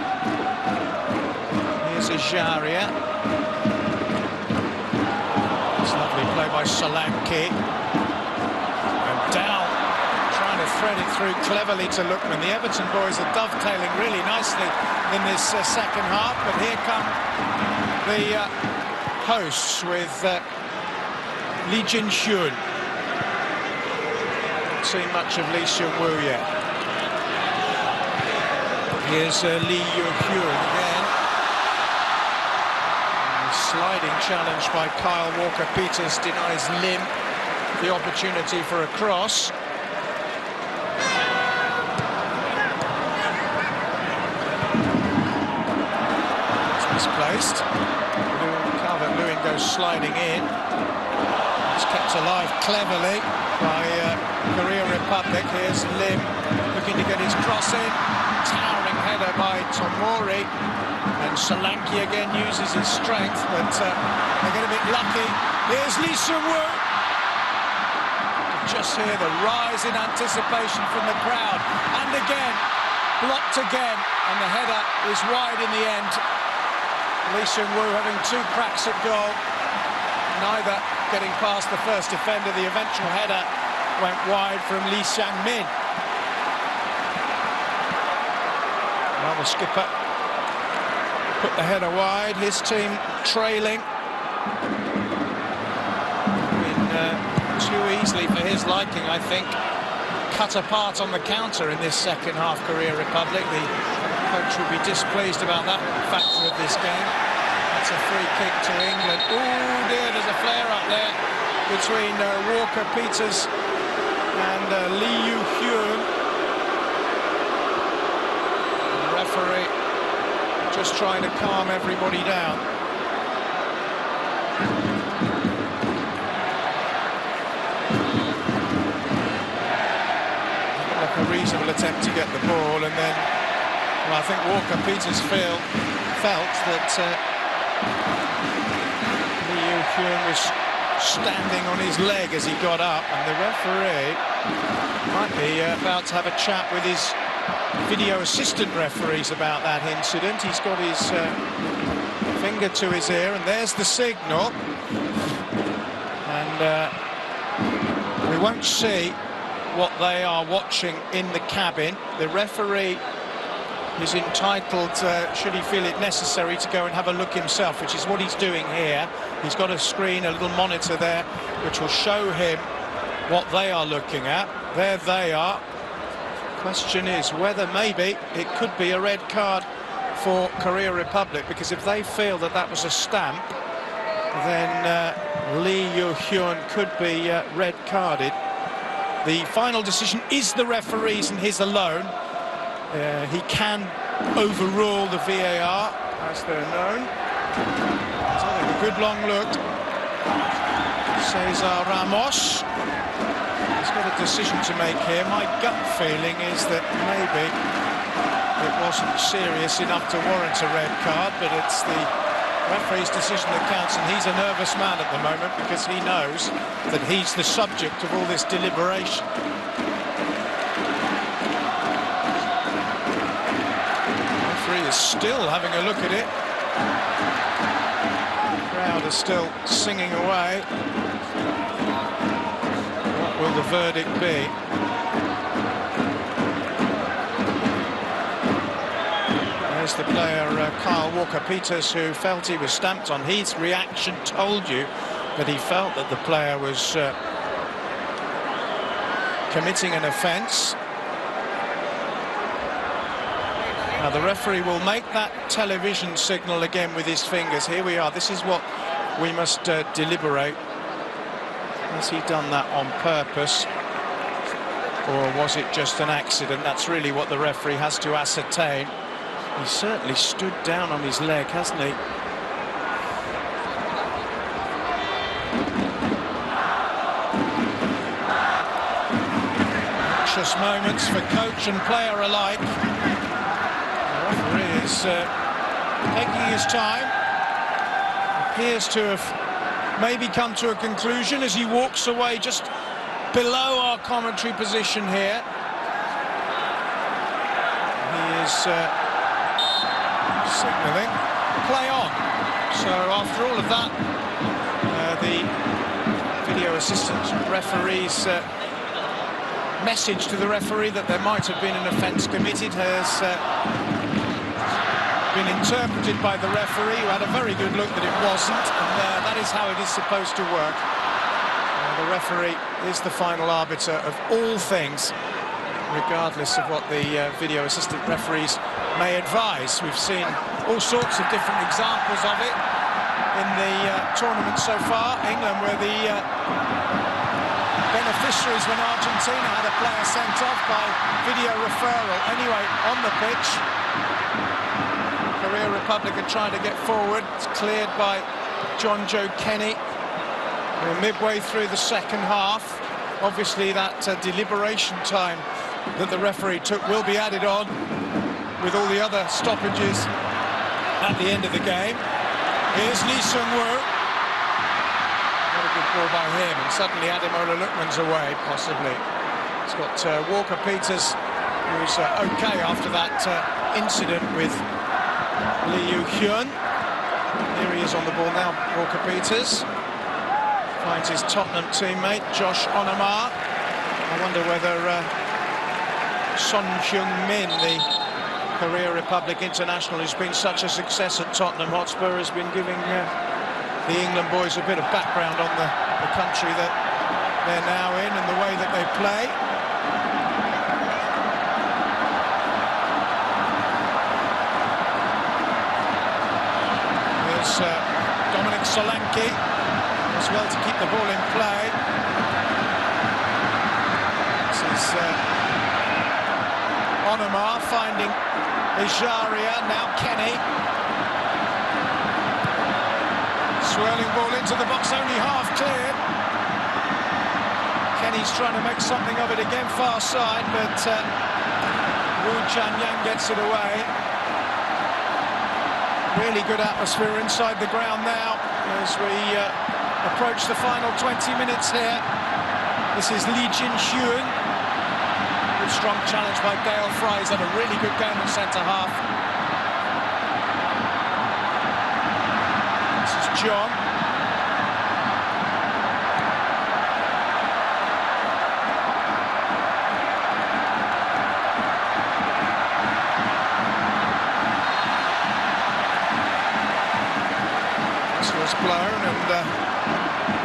Here's Ajaria. It's lovely play by Solanke. And Dowell thread it through cleverly to Lookman. The Everton boys are dovetailing really nicely in this second half, but here come the hosts with Lee Jin-hyun. Haven't seen much of Lee Seung-woo yet. Here's Lee Yoo-hyun again. Sliding challenge by Kyle Walker-Peters denies Lim the opportunity for a cross. It's misplaced. Calvert-Lewin goes sliding in. It's kept alive cleverly by Korea Republic. Here's Lim looking to get his cross in. Towering header by Tomori. And Solanke again uses his strength, but they get a bit lucky. Here's Lee Seung-woo. Just hear the rise in anticipation from the crowd. And again, blocked again, and the header is wide in the end. Lee Seung-woo having 2 cracks at goal, neither getting past the first defender. The eventual header went wide from Lee Sang-min. Well, the skipper put the header wide, his team trailing. Too easily for his liking, I think. Cut apart on the counter in this second half, Korea Republic. The coach will be displeased about that factor of this game. That's a free kick to England. Oh dear, there's a flare up there between Walker-Peters and Lee Yoo-hyun. The referee just trying to calm everybody down. Like a reasonable attempt to get the ball, and then, well, I think Walker-Peters felt that Lee Yoo-hyun was standing on his leg as he got up, and the referee might be about to have a chat with his video assistant referees about that incident. He's got his finger to his ear, and there's the signal. And we won't see what they are watching in the cabin. The referee is entitled, should he feel it necessary, to go and have a look himself, which is what he's doing here. He's got a screen, a little monitor there, which will show him what they are looking at. There they are. Question is whether maybe it could be a red card for Korea Republic, because if they feel that that was a stamp, then Lee Yoo-hyun could be red carded. The final decision is the referee's and his alone. He can overrule the VAR, as they're known. Taking a good long look. Cesar Ramos. He's got a decision to make here. My gut feeling is that maybe it wasn't serious enough to warrant a red card, but it's the referee's decision that counts, and he's a nervous man at the moment because he knows that he's the subject of all this deliberation. The referee is still having a look at it. The crowd is still singing away. What will the verdict be? There's the player Kyle Walker-Peters, who felt he was stamped on. His reaction told you that he felt that the player was committing an offence. Now the referee will make that television signal again with his fingers. Here we are. This is what we must deliberate. Has he done that on purpose, or was it just an accident? That's really what the referee has to ascertain. He certainly stood down on his leg, hasn't he? Anxious moments for coach and player alike. The referee is taking his time. Appears to have maybe come to a conclusion as he walks away just below our commentary position here. He is signalling play on. So after all of that, the video assistant referee's message to the referee that there might have been an offence committed has been interpreted by the referee, who had a very good look that it wasn't, and that is how it is supposed to work. The referee is the final arbiter of all things, regardless of what the video assistant referees may advise. We've seen all sorts of different examples of it in the tournament so far. England were the beneficiaries when Argentina had a player sent off by video referral. Anyway, on the pitch, Korea Republic are trying to get forward. It's cleared by John Joe Kenny. We're midway through the second half. Obviously, that deliberation time that the referee took will be added on with all the other stoppages at the end of the game. Here's Lee Seung-woo. What a good ball by him, and suddenly Ademola Lookman's away, possibly. It's got Walker-Peters, who's okay after that incident with Lee Yoo-hyun. Here he is on the ball now, Walker-Peters. Finds his Tottenham teammate, Josh Onomar. I wonder whether Son Heung-min, the Korea Republic international, who's been such a success at Tottenham Hotspur, has been giving the England boys a bit of background on the country that they're now in and the way that they play. Here's Dominic Solanke as well to keep the ball in play. This is Onomar finding Ejaria, now Kenny. Swirling ball into the box, only half cleared. Kenny's trying to make something of it again, far side, but Woo Chan-yang gets it away. Really good atmosphere inside the ground now as we approach the final 20 minutes here. This is Lee Jin-hyun. Good strong challenge by Dale Fry. He's had a really good game in centre-half. This is John. This was blown, and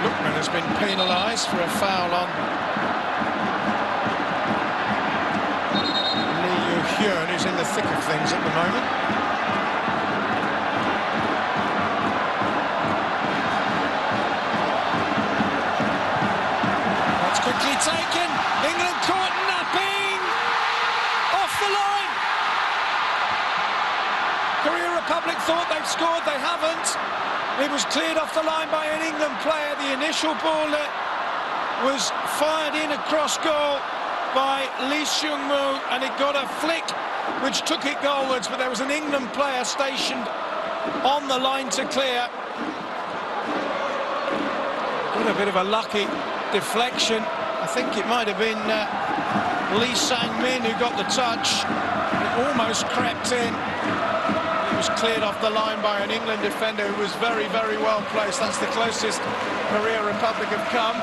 Lookman has been penalised for a foul on Lee Yoo-hyun, who's in the thick of things at the moment. That's quickly taken. England caught napping. Off the line. Korea Republic thought they've scored, they haven't. It was cleared off the line by an England player. The initial ball was fired in across goal by Lee Seung-woo, and it got a flick which took it goalwards, but there was an England player stationed on the line to clear. Got a bit of a lucky deflection. I think it might have been Lee Sang-min who got the touch. It almost crept in. Cleared off the line by an England defender who was very, very well placed. That's the closest Korea Republic have come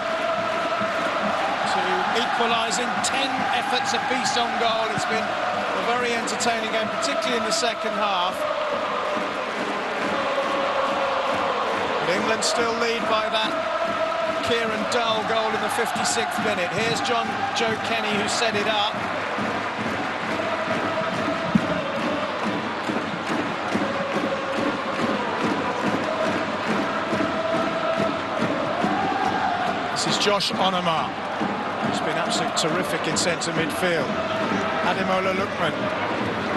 to equalising. 10 efforts apiece on goal. It's been a very entertaining game, particularly in the second half. But England still lead by that Kieran Dull goal in the 56th minute. Here's John Joe Kenny, who set it up. This is Josh Onomar, who's been absolutely terrific in centre midfield. Ademola Lookman.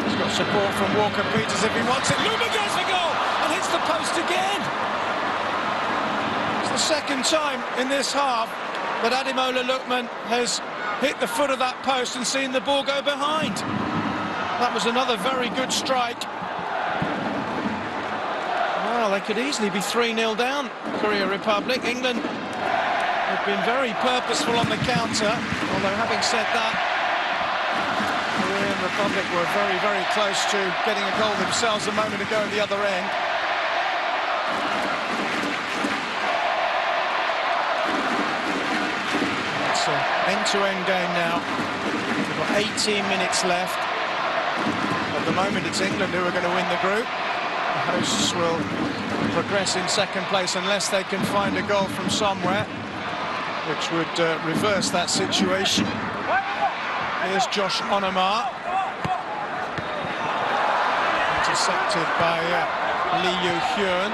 He's got support from Walker-Peters if he wants it. Lookman goes for goal and hits the post again. It's the second time in this half that Ademola Lookman has hit the foot of that post and seen the ball go behind. That was another very good strike. Well, they could easily be 3-0 down, Korea Republic. England have been very purposeful on the counter, although having said that, Korean Republic were very, very close to getting a goal themselves a moment ago at the other end. It's an end-to-end game now. We've got 18 minutes left of At the moment, it's England who are going to win the group. The hosts will progress in second place unless they can find a goal from somewhere, which would reverse that situation. Here's Josh Onomar. Intercepted by Lee Yoo-hyun.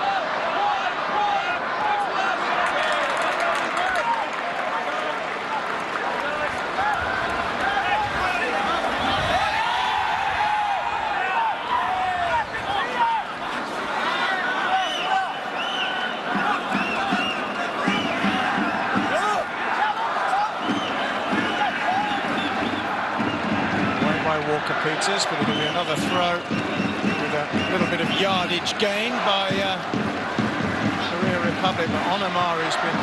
Peters, but it'll be another throw with a little bit of yardage gain by Korea Republic. But Onomar has been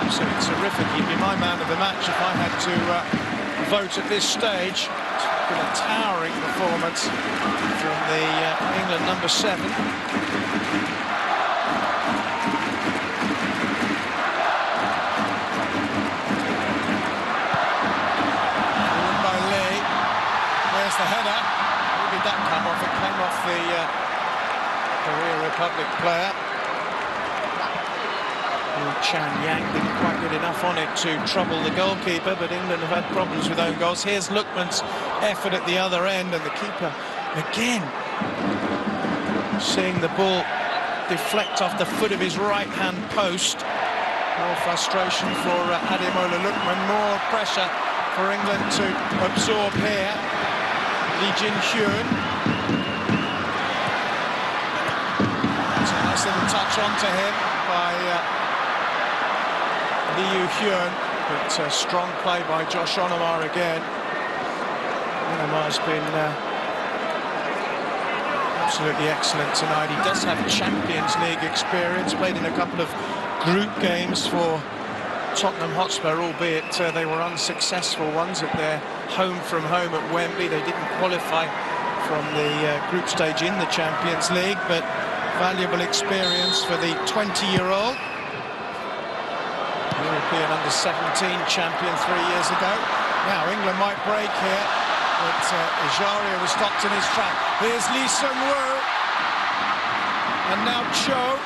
absolutely terrific. He'd be my man of the match if I had to vote at this stage. It's been a towering performance from the England number 7. The header, where did that come off? It came off the Korea Republic player. Chan Yang didn't quite get enough on it to trouble the goalkeeper, but England have had problems with own goals. Here's Lookman's effort at the other end, and the keeper again seeing the ball deflect off the foot of his right-hand post. More frustration for Ademola Lookman, more pressure for England to absorb here. Lee Jin-hyun. It's a nice little touch onto him by Lee Yoo-hyun, but strong play by Josh Onomar again. Onomar's been absolutely excellent tonight. He does have Champions League experience, played in a couple of group games for Tottenham Hotspur, albeit they were unsuccessful ones at their home at Wembley. They didn't qualify from the group stage in the Champions League, but valuable experience for the 20-year-old. European under-17 champion 3 years ago. Now England might break here, but Ajaria was stopped in his track. Here's Lee Seung-woo, and now Cho.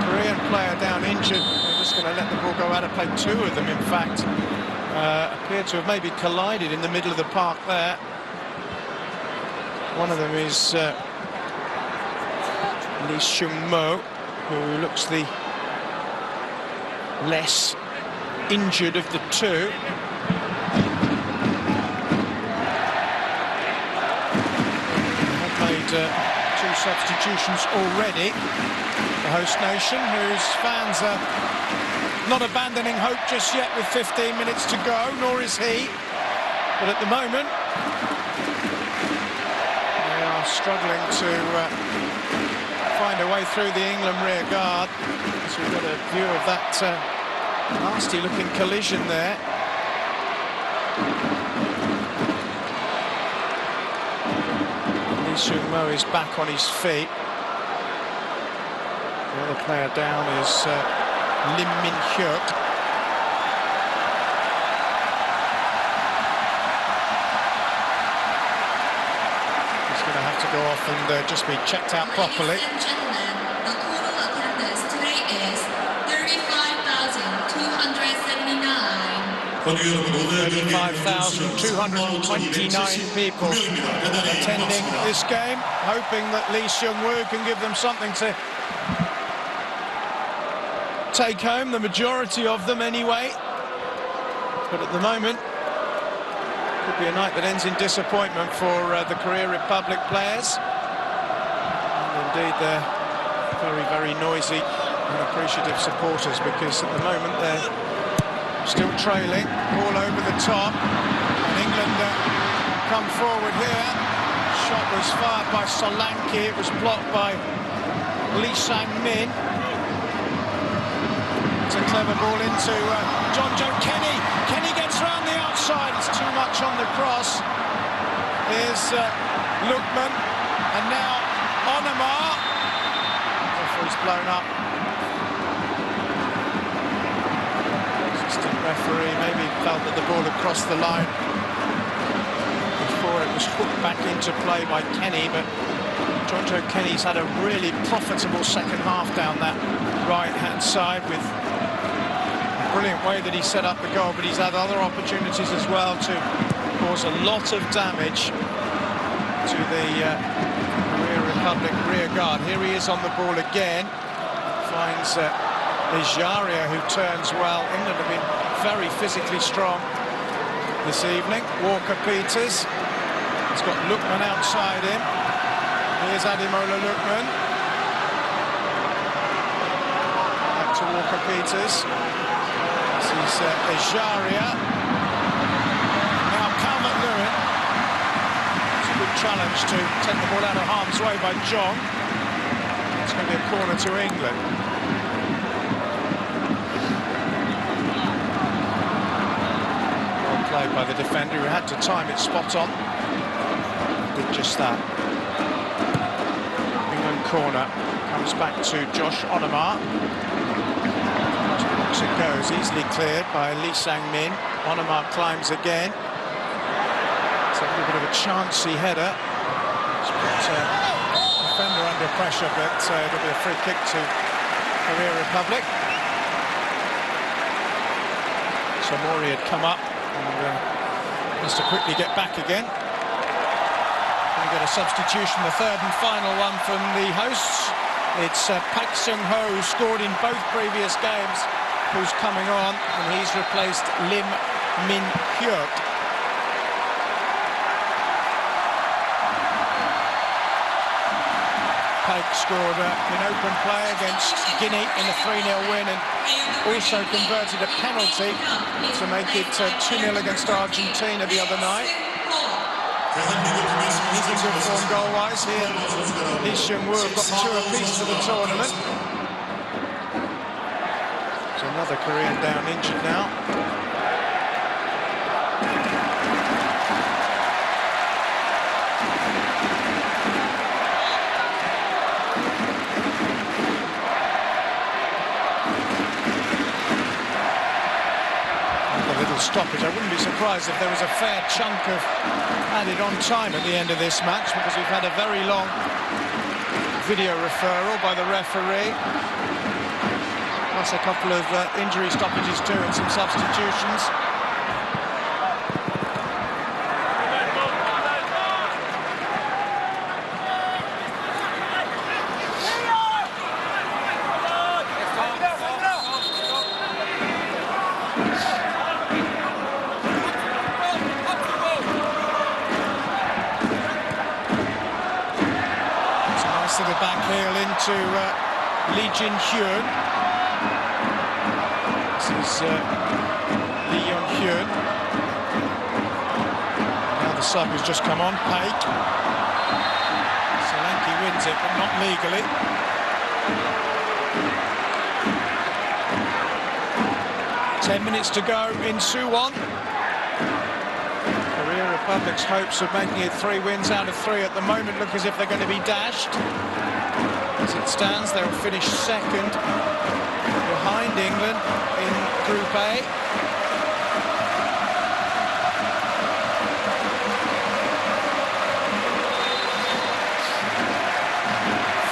Korean player down injured. They're just going to let the ball go out of play. Two of them, in fact, appear to have maybe collided in the middle of the park there. One of them is Lee Seung-mo, who looks the less injured of the two. They've made 2 substitutions already. The host nation, whose fans are not abandoning hope just yet with 15 minutes to go, nor is he. But at the moment, they are struggling to find a way through the England rear guard. So we've got a view of that nasty-looking collision there. Lee Seung-mo is back on his feet. The other player down is Lim Min-hyuk. He's going to have to go off and just be checked out properly. Ladies and gentlemen, the total attendance today is 35,229 people attending this game, hoping that Lee Seung-woo can give them something to take home, the majority of them anyway. But at the moment, could be a night that ends in disappointment for the Korea Republic players. And indeed, they're very, very noisy and appreciative supporters, because at the moment they're still trailing all over the top. And England come forward here. Shot was fired by Solanke. It was blocked by Lee Sang-min. It's a clever ball into John Joe Kenny. Kenny gets round the outside. It's too much on the cross. Here's Lookman, and now Onomar. Referee's blown up. Assistant referee maybe felt that the ball had crossed the line. before it was hooked back into play by Kenny, but Jojo Kenny's had a really profitable second half down that right-hand side with a brilliant way that he set up the goal, but he's had other opportunities as well to cause a lot of damage to the Korea Republic rear guard. Here he is on the ball again, finds Ejaria, who turns well. England have been very physically strong this evening. Walker-Peters, he's got Lookman outside him. Here's Ademola Lookman. Back to Walker-Peters. This is Ejaria. Now Calvert-Lewin. It's a good challenge to take the ball out of harm's way by John. It's going to be a corner to England. Well played by the defender, who had to time it spot on. Did just that. Corner comes back to Josh Onomar. It goes easily cleared by Lee Sang-min. Onomar climbs again. It's a little bit of a chancy header. It's put defender under pressure, but it'll be a free kick to Korea Republic. So Mori had come up and has to quickly get back again. We get a substitution, the third and final one from the hosts. It's Park Seung-ho, who scored in both previous games, who's coming on, and he's replaced Lim Min-hyuk. Park scored in open play against Guinea in a 3-0 win, and also converted a penalty to make it 2-0 against Argentina the other night. He's in good form goal-wise here. Lee Seung-woo have got 2 apiece for the tournament. There's another Korean down injured now. Stoppage. I wouldn't be surprised if there was a fair chunk of added on time at the end of this match, because we've had a very long video referral by the referee, plus a couple of injury stoppages too and some substitutions. To the back heel into Lee Jin-hyun. This is Lee Young-hyun. Now the sub has just come on, Paik. Solanke wins it, but not legally. Ten minutes to go in Suwon. Korea Republic's hopes of making it 3 wins out of 3 at the moment look as if they're going to be dashed. As it stands, they'll finish second behind England in Group A.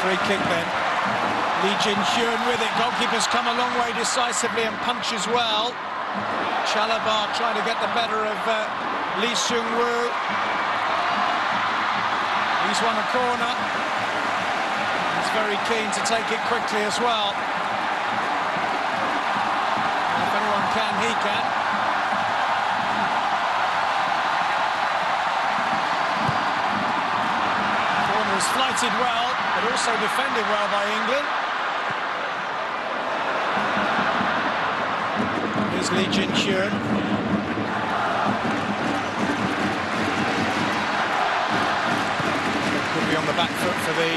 Free kick then. Lee Jin-hyun with it. Goalkeeper's come a long way decisively and punches well. Chalabar trying to get the better of Lee Seung-woo. He's won a corner. He's very keen to take it quickly as well. If anyone can, he can. Corner is flighted well, but also defended well by England. Here's Lee Jin-hyun. On the back foot for the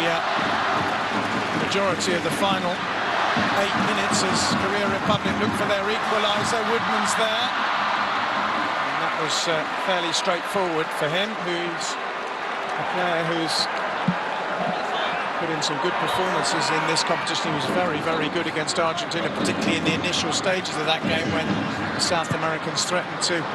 majority of the final 8 minutes as Korea Republic look for their equaliser. Woodman's there, and that was fairly straightforward for him, who's a player who's put in some good performances in this competition. He was very, very good against Argentina, particularly in the initial stages of that game when the South Americans threatened to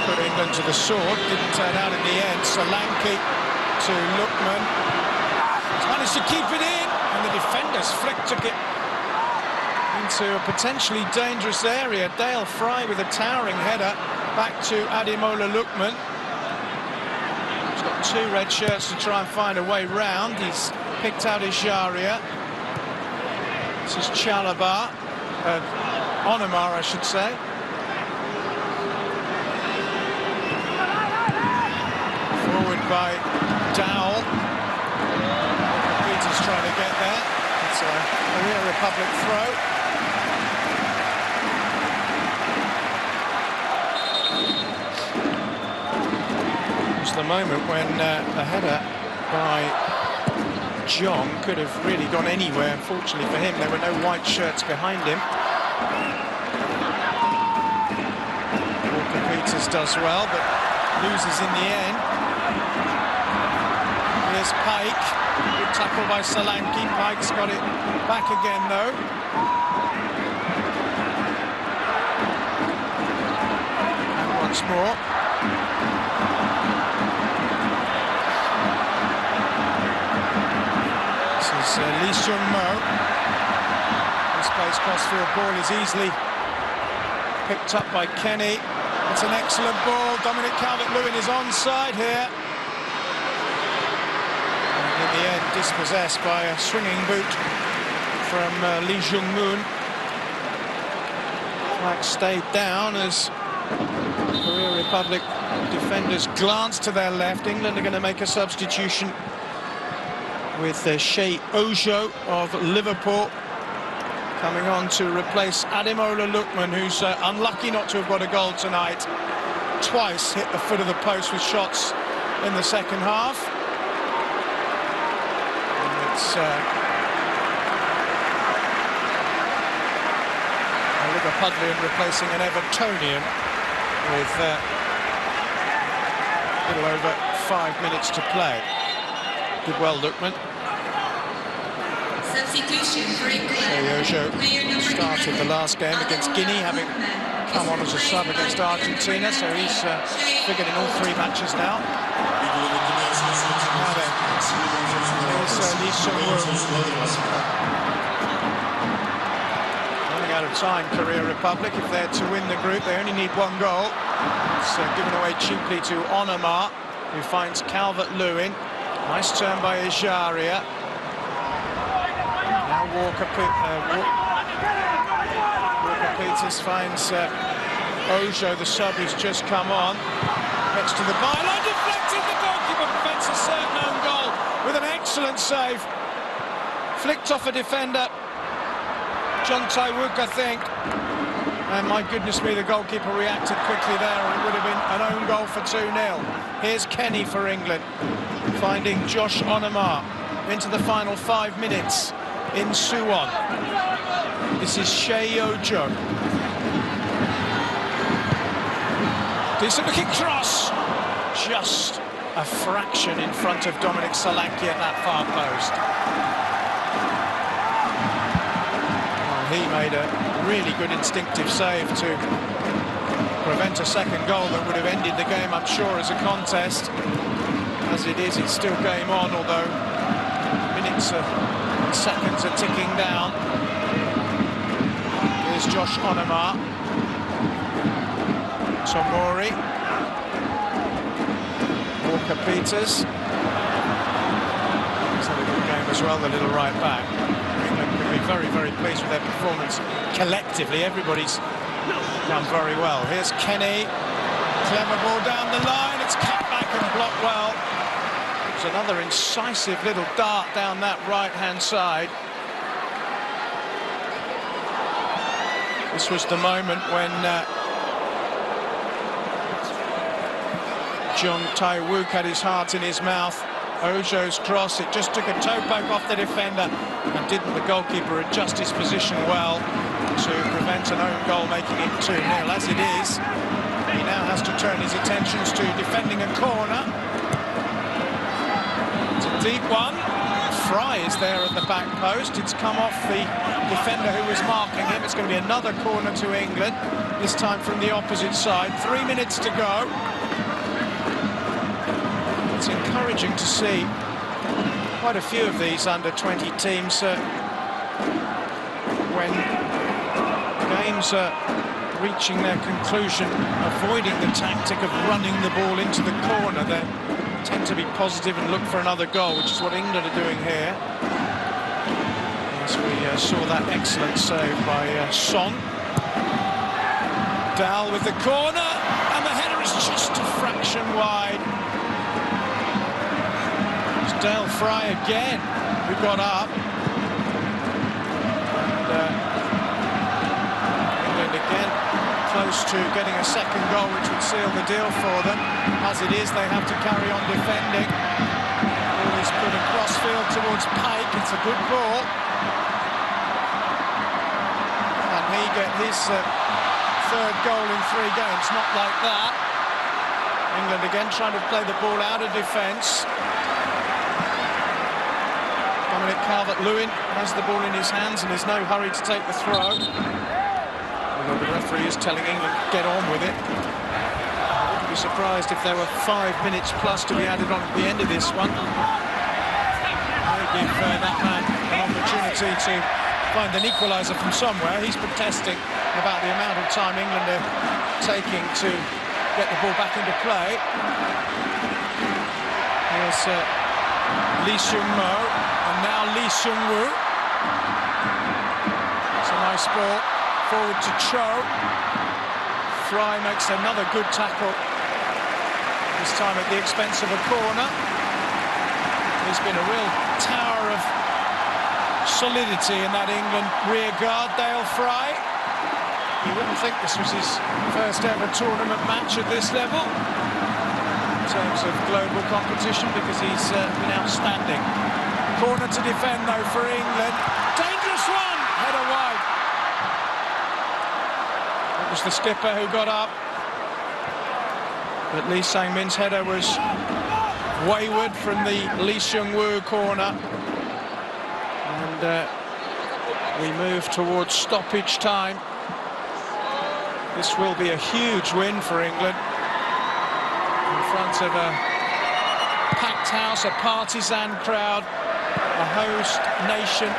put England to the sword. Didn't turn out in the end. Solanke to Lookman. He's managed to keep it in, and the defenders took it into a potentially dangerous area. Dale Fry with a towering header back to Ademola Lookman. He's got 2 red shirts to try and find a way round. He's picked out Ejaria. This is Chalobah, Onomar, I should say. Forward by Dowell. Peter's trying to get there. It's a Korea Republic throw. It was the moment when a header by John could have really gone anywhere. Unfortunately for him, there were no white shirts behind him. Walker-Peters does well, but loses in the end. Here's Pike. Good tackle by Solanke. Pike's got it back again, though. And once more. Lee Seung-mo. This plays crossfield ball is easily picked up by Kenny. It's an excellent ball. Dominic Calvert-Lewin is onside here. And in the end, dispossessed by a swinging boot from Lee Jung-moon. Flag stayed down as Korea Republic defenders glance to their left. England are going to make a substitution with Shea Ojo of Liverpool coming on to replace Ademola Lookman, who's unlucky not to have got a goal tonight. Twice hit the foot of the post with shots in the second half. And it's a Liverpudlian replacing an Evertonian with a little over 5 minutes to play. Did well, Lookman. Substitution for England. Ojo started the last game against Guinea, having come on as a sub against Argentina, so he's figured in all 3 matches now. Now then, here's Lee Seung-woo. Running out of time, Korea Republic. If they're to win the group, they only need 1 goal. It's given away cheaply to Onomar, who finds Calvert-Lewin. Nice turn by Ejaria. Now Walker-Peters finds Ojo, the sub who's just come on. Gets to the byline, deflected, the goalkeeper prevents a certain own goal with an excellent save. Flicked off a defender, John Tai-wook, I think. And my goodness me, the goalkeeper reacted quickly there, and it would have been an own goal for 2-0. Here's Kenny for England, finding Josh Onomar into the final 5 minutes in Suwon. This is Shea Ojo. Decent looking cross. Just a fraction in front of Dominic Solanke at that far post. Well, he made a really good instinctive save to prevent a second goal that would have ended the game, I'm sure, as a contest. As it is, it's still game on, although minutes and seconds are ticking down. Here's Josh Onomar. Tomori. Walker-Peters. He's had a good game as well, the little right back. England could be very, very pleased with their performance collectively. Everybody's done very well. Here's Kenny. Clever ball down the line. It's cut back and blocked well. It's another incisive little dart down that right-hand side. This was the moment when John Tai-wook had his heart in his mouth. Ojo's cross, it just took a toe poke off the defender, and didn't the goalkeeper adjust his position well to prevent an own goal, making it 2-0. As it is, he now has to turn his attentions to defending a corner. It's a deep one, Fry is there at the back post. It's come off the defender who was marking him. It's going to be another corner to England, this time from the opposite side. 3 minutes to go. It's encouraging to see quite a few of these under-20 teams when games are reaching their conclusion, avoiding the tactic of running the ball into the corner. They tend to be positive and look for another goal, which is what England are doing here. As we saw that excellent save by Son. Dal with the corner, and the header is just a fraction wide. It's Dale Fry again, who got up. And, England again close to getting a second goal, which would seal the deal for them. As it is, they have to carry on defending. Ball is put across field towards Pike. It's a good ball. And he get his third goal in 3 games. Not like that. England again trying to play the ball out of defence. Dominic Calvert-Lewin has the ball in his hands and there's no hurry to take the throw. Although the referee is telling England, get on with it. I wouldn't be surprised if there were 5 minutes plus to be added on at the end of this one. They give that man an opportunity to find an equaliser from somewhere. He's protesting about the amount of time England are taking to get the ball back into play. Here's Lee Seung-mo, and now Lee Seung-woo. It's a nice ball forward to Cho. Fry makes another good tackle, this time at the expense of a corner. He's been a real tower of solidity in that England rear guard, Dale Fry. You wouldn't think this was his first ever tournament match at this level in terms of global competition, because he's been outstanding. Corner to defend though for England. Dangerous one! Header wide. It was the skipper who got up. But Lee Sang-min's header was wayward from the Lee Seung-woo corner. And we move towards stoppage time. This will be a huge win for England. In front of a packed house, a partisan crowd, a host nation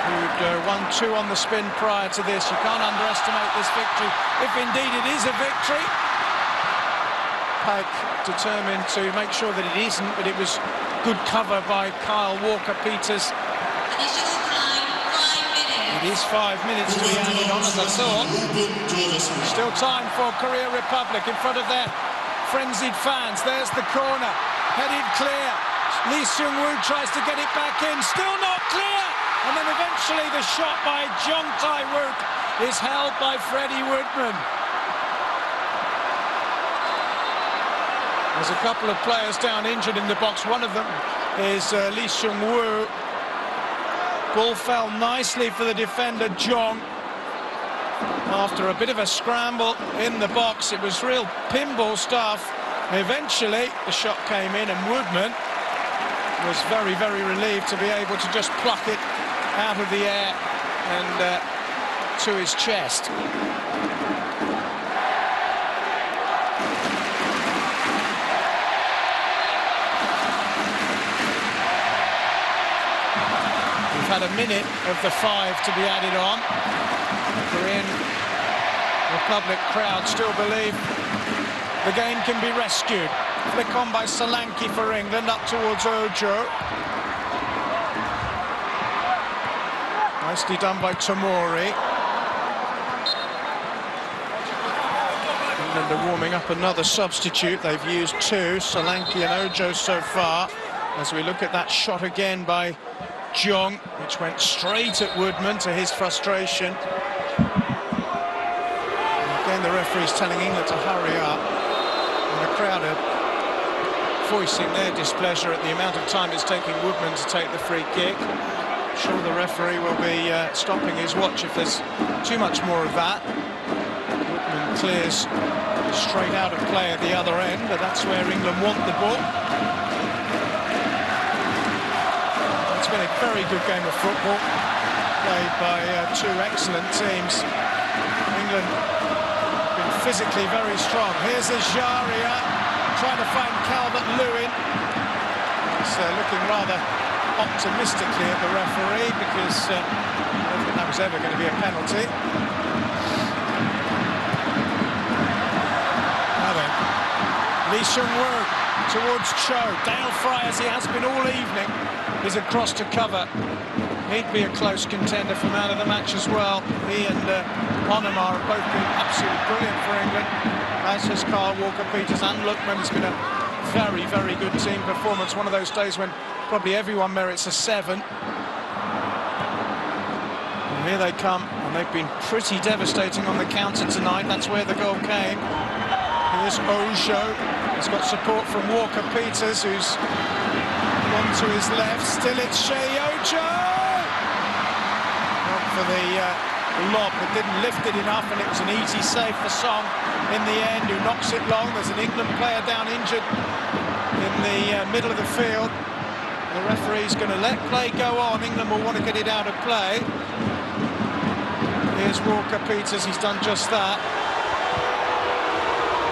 who'd won 2 on the spin prior to this. You can't underestimate this victory, if indeed it is a victory. Pike determined to make sure that it isn't, but it was good cover by Kyle Walker-Peters. It is 5 minutes to be added on, as I thought. Still time for Korea Republic in front of their frenzied fans. There's the corner, headed clear. Lee Seung-woo tries to get it back in, still not clear. And then eventually the shot by Jong Tae-wook is held by Freddie Woodman. There's a couple of players down injured in the box. One of them is Lee Seung-woo. Ball fell nicely for the defender, Jong. After a bit of a scramble in the box, it was real pinball stuff. Eventually, the shot came in, and Woodman was very, very relieved to be able to just pluck it out of the air and to his chest. Had a minute of the 5 to be added on. The Korean Republic crowd still believe the game can be rescued. Flick on by Solanke for England, up towards Ojo. Nicely done by Tomori. England are warming up another substitute. They've used 2, Solanke and Ojo so far. As we look at that shot again by Jong, which went straight at Woodman, to his frustration. And again, the referee's telling England to hurry up, and the crowd are voicing their displeasure at the amount of time it's taking Woodman to take the free kick. I'm sure the referee will be stopping his watch if there's too much more of that. Woodman clears straight out of play at the other end, but that's where England want the ball. very good game of football played by two excellent teams. England been physically very strong. Here's Ajaria trying to find Calvert-Lewin. He's looking rather optimistically at the referee because I don't think that was ever going to be a penalty. Now then, Lee Seung-woo towards Cho. Dale Fry, as he has been all evening, is across to cover. He'd be a close contender for man of the match as well. He and Onomar have both been absolutely brilliant for England, as has Kyle Walker-Peters and Lookman. It's been a very, very good team performance. One of those days when probably everyone merits a 7. And here they come, and they've been pretty devastating on the counter tonight. That's where the goal came. Here's Ojo. He's got support from Walker-Peters, who's gone to his left. Still it's Shea Ojo! Not for the lob, but didn't lift it enough, and it was an easy save for Song in the end, who knocks it long. There's an England player down injured in the middle of the field. The referee's going to let play go on. England will want to get it out of play. Here's Walker-Peters. He's done just that.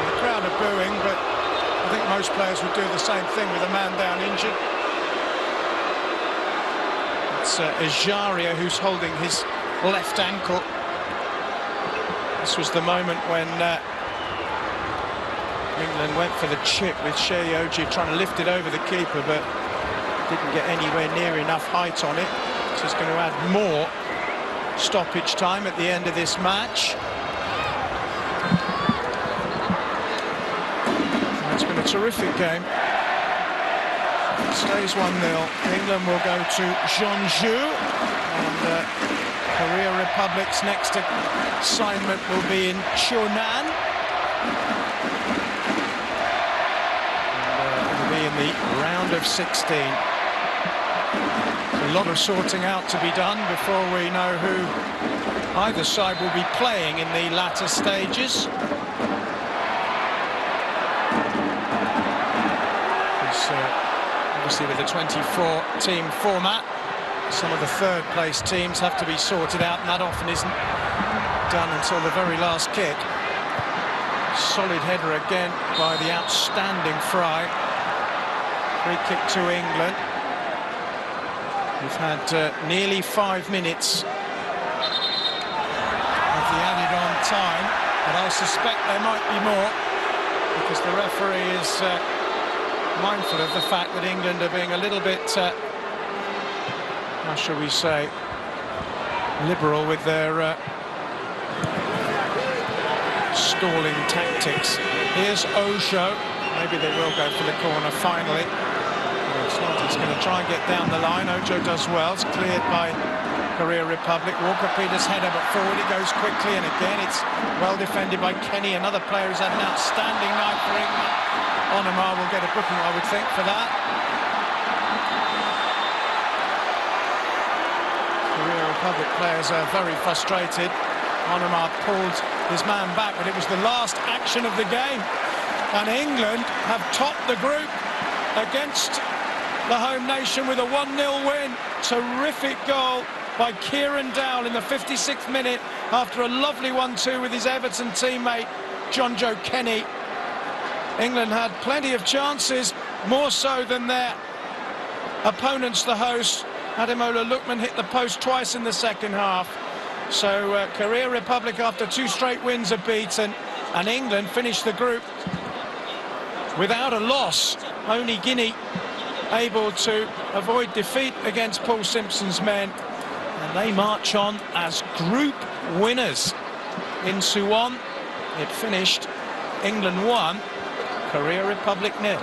The crowd are booing, but I think most players would do the same thing with a man down injured. It's Ajaria who's holding his left ankle. This was the moment when England went for the chip with Shea Oji trying to lift it over the keeper, but didn't get anywhere near enough height on it. So it's going to add more stoppage time at the end of this match. It's been a terrific game. It stays 1-0. England will go to Jeonju, and Korea Republic's next assignment will be in Cheonan. And it'll be in the round of 16. A lot of sorting out to be done before we know who either side will be playing in the latter stages. Obviously with the 24-team format, some of the third-place teams have to be sorted out, and that often isn't done until the very last kick. Solid header again by the outstanding Fry. Free kick to England. We've had nearly 5 minutes of the added-on time, but I suspect there might be more, because the referee is mindful of the fact that England are being a little bit, how shall we say, liberal with their stalling tactics. Here's Osho. Maybe they will go for the corner finally. He's going to try and get down the line. Ojo does well. It's cleared by Korea Republic. Walker-Peters header, but forward it goes quickly, and again it's well defended by Kenny. Another player who's had an outstanding night for England. Onomar will get a booking, I would think, for that. Korea Republic players are very frustrated. Onomar pulled his man back, but it was the last action of the game. And England have topped the group against the home nation with a 1-0 win. Terrific goal by Kieran Dowell in the 56th minute after a lovely 1-2 with his Everton teammate John Joe Kenny. England had plenty of chances, more so than their opponents, the hosts. Ademola Lookman hit the post twice in the second half. So Korea Republic, after 2 straight wins, are beaten, and England finished the group without a loss. Only Guinea able to avoid defeat against Paul Simpson's men, and they march on as group winners. In Suwon, it finished England 1, Korea Republic 0.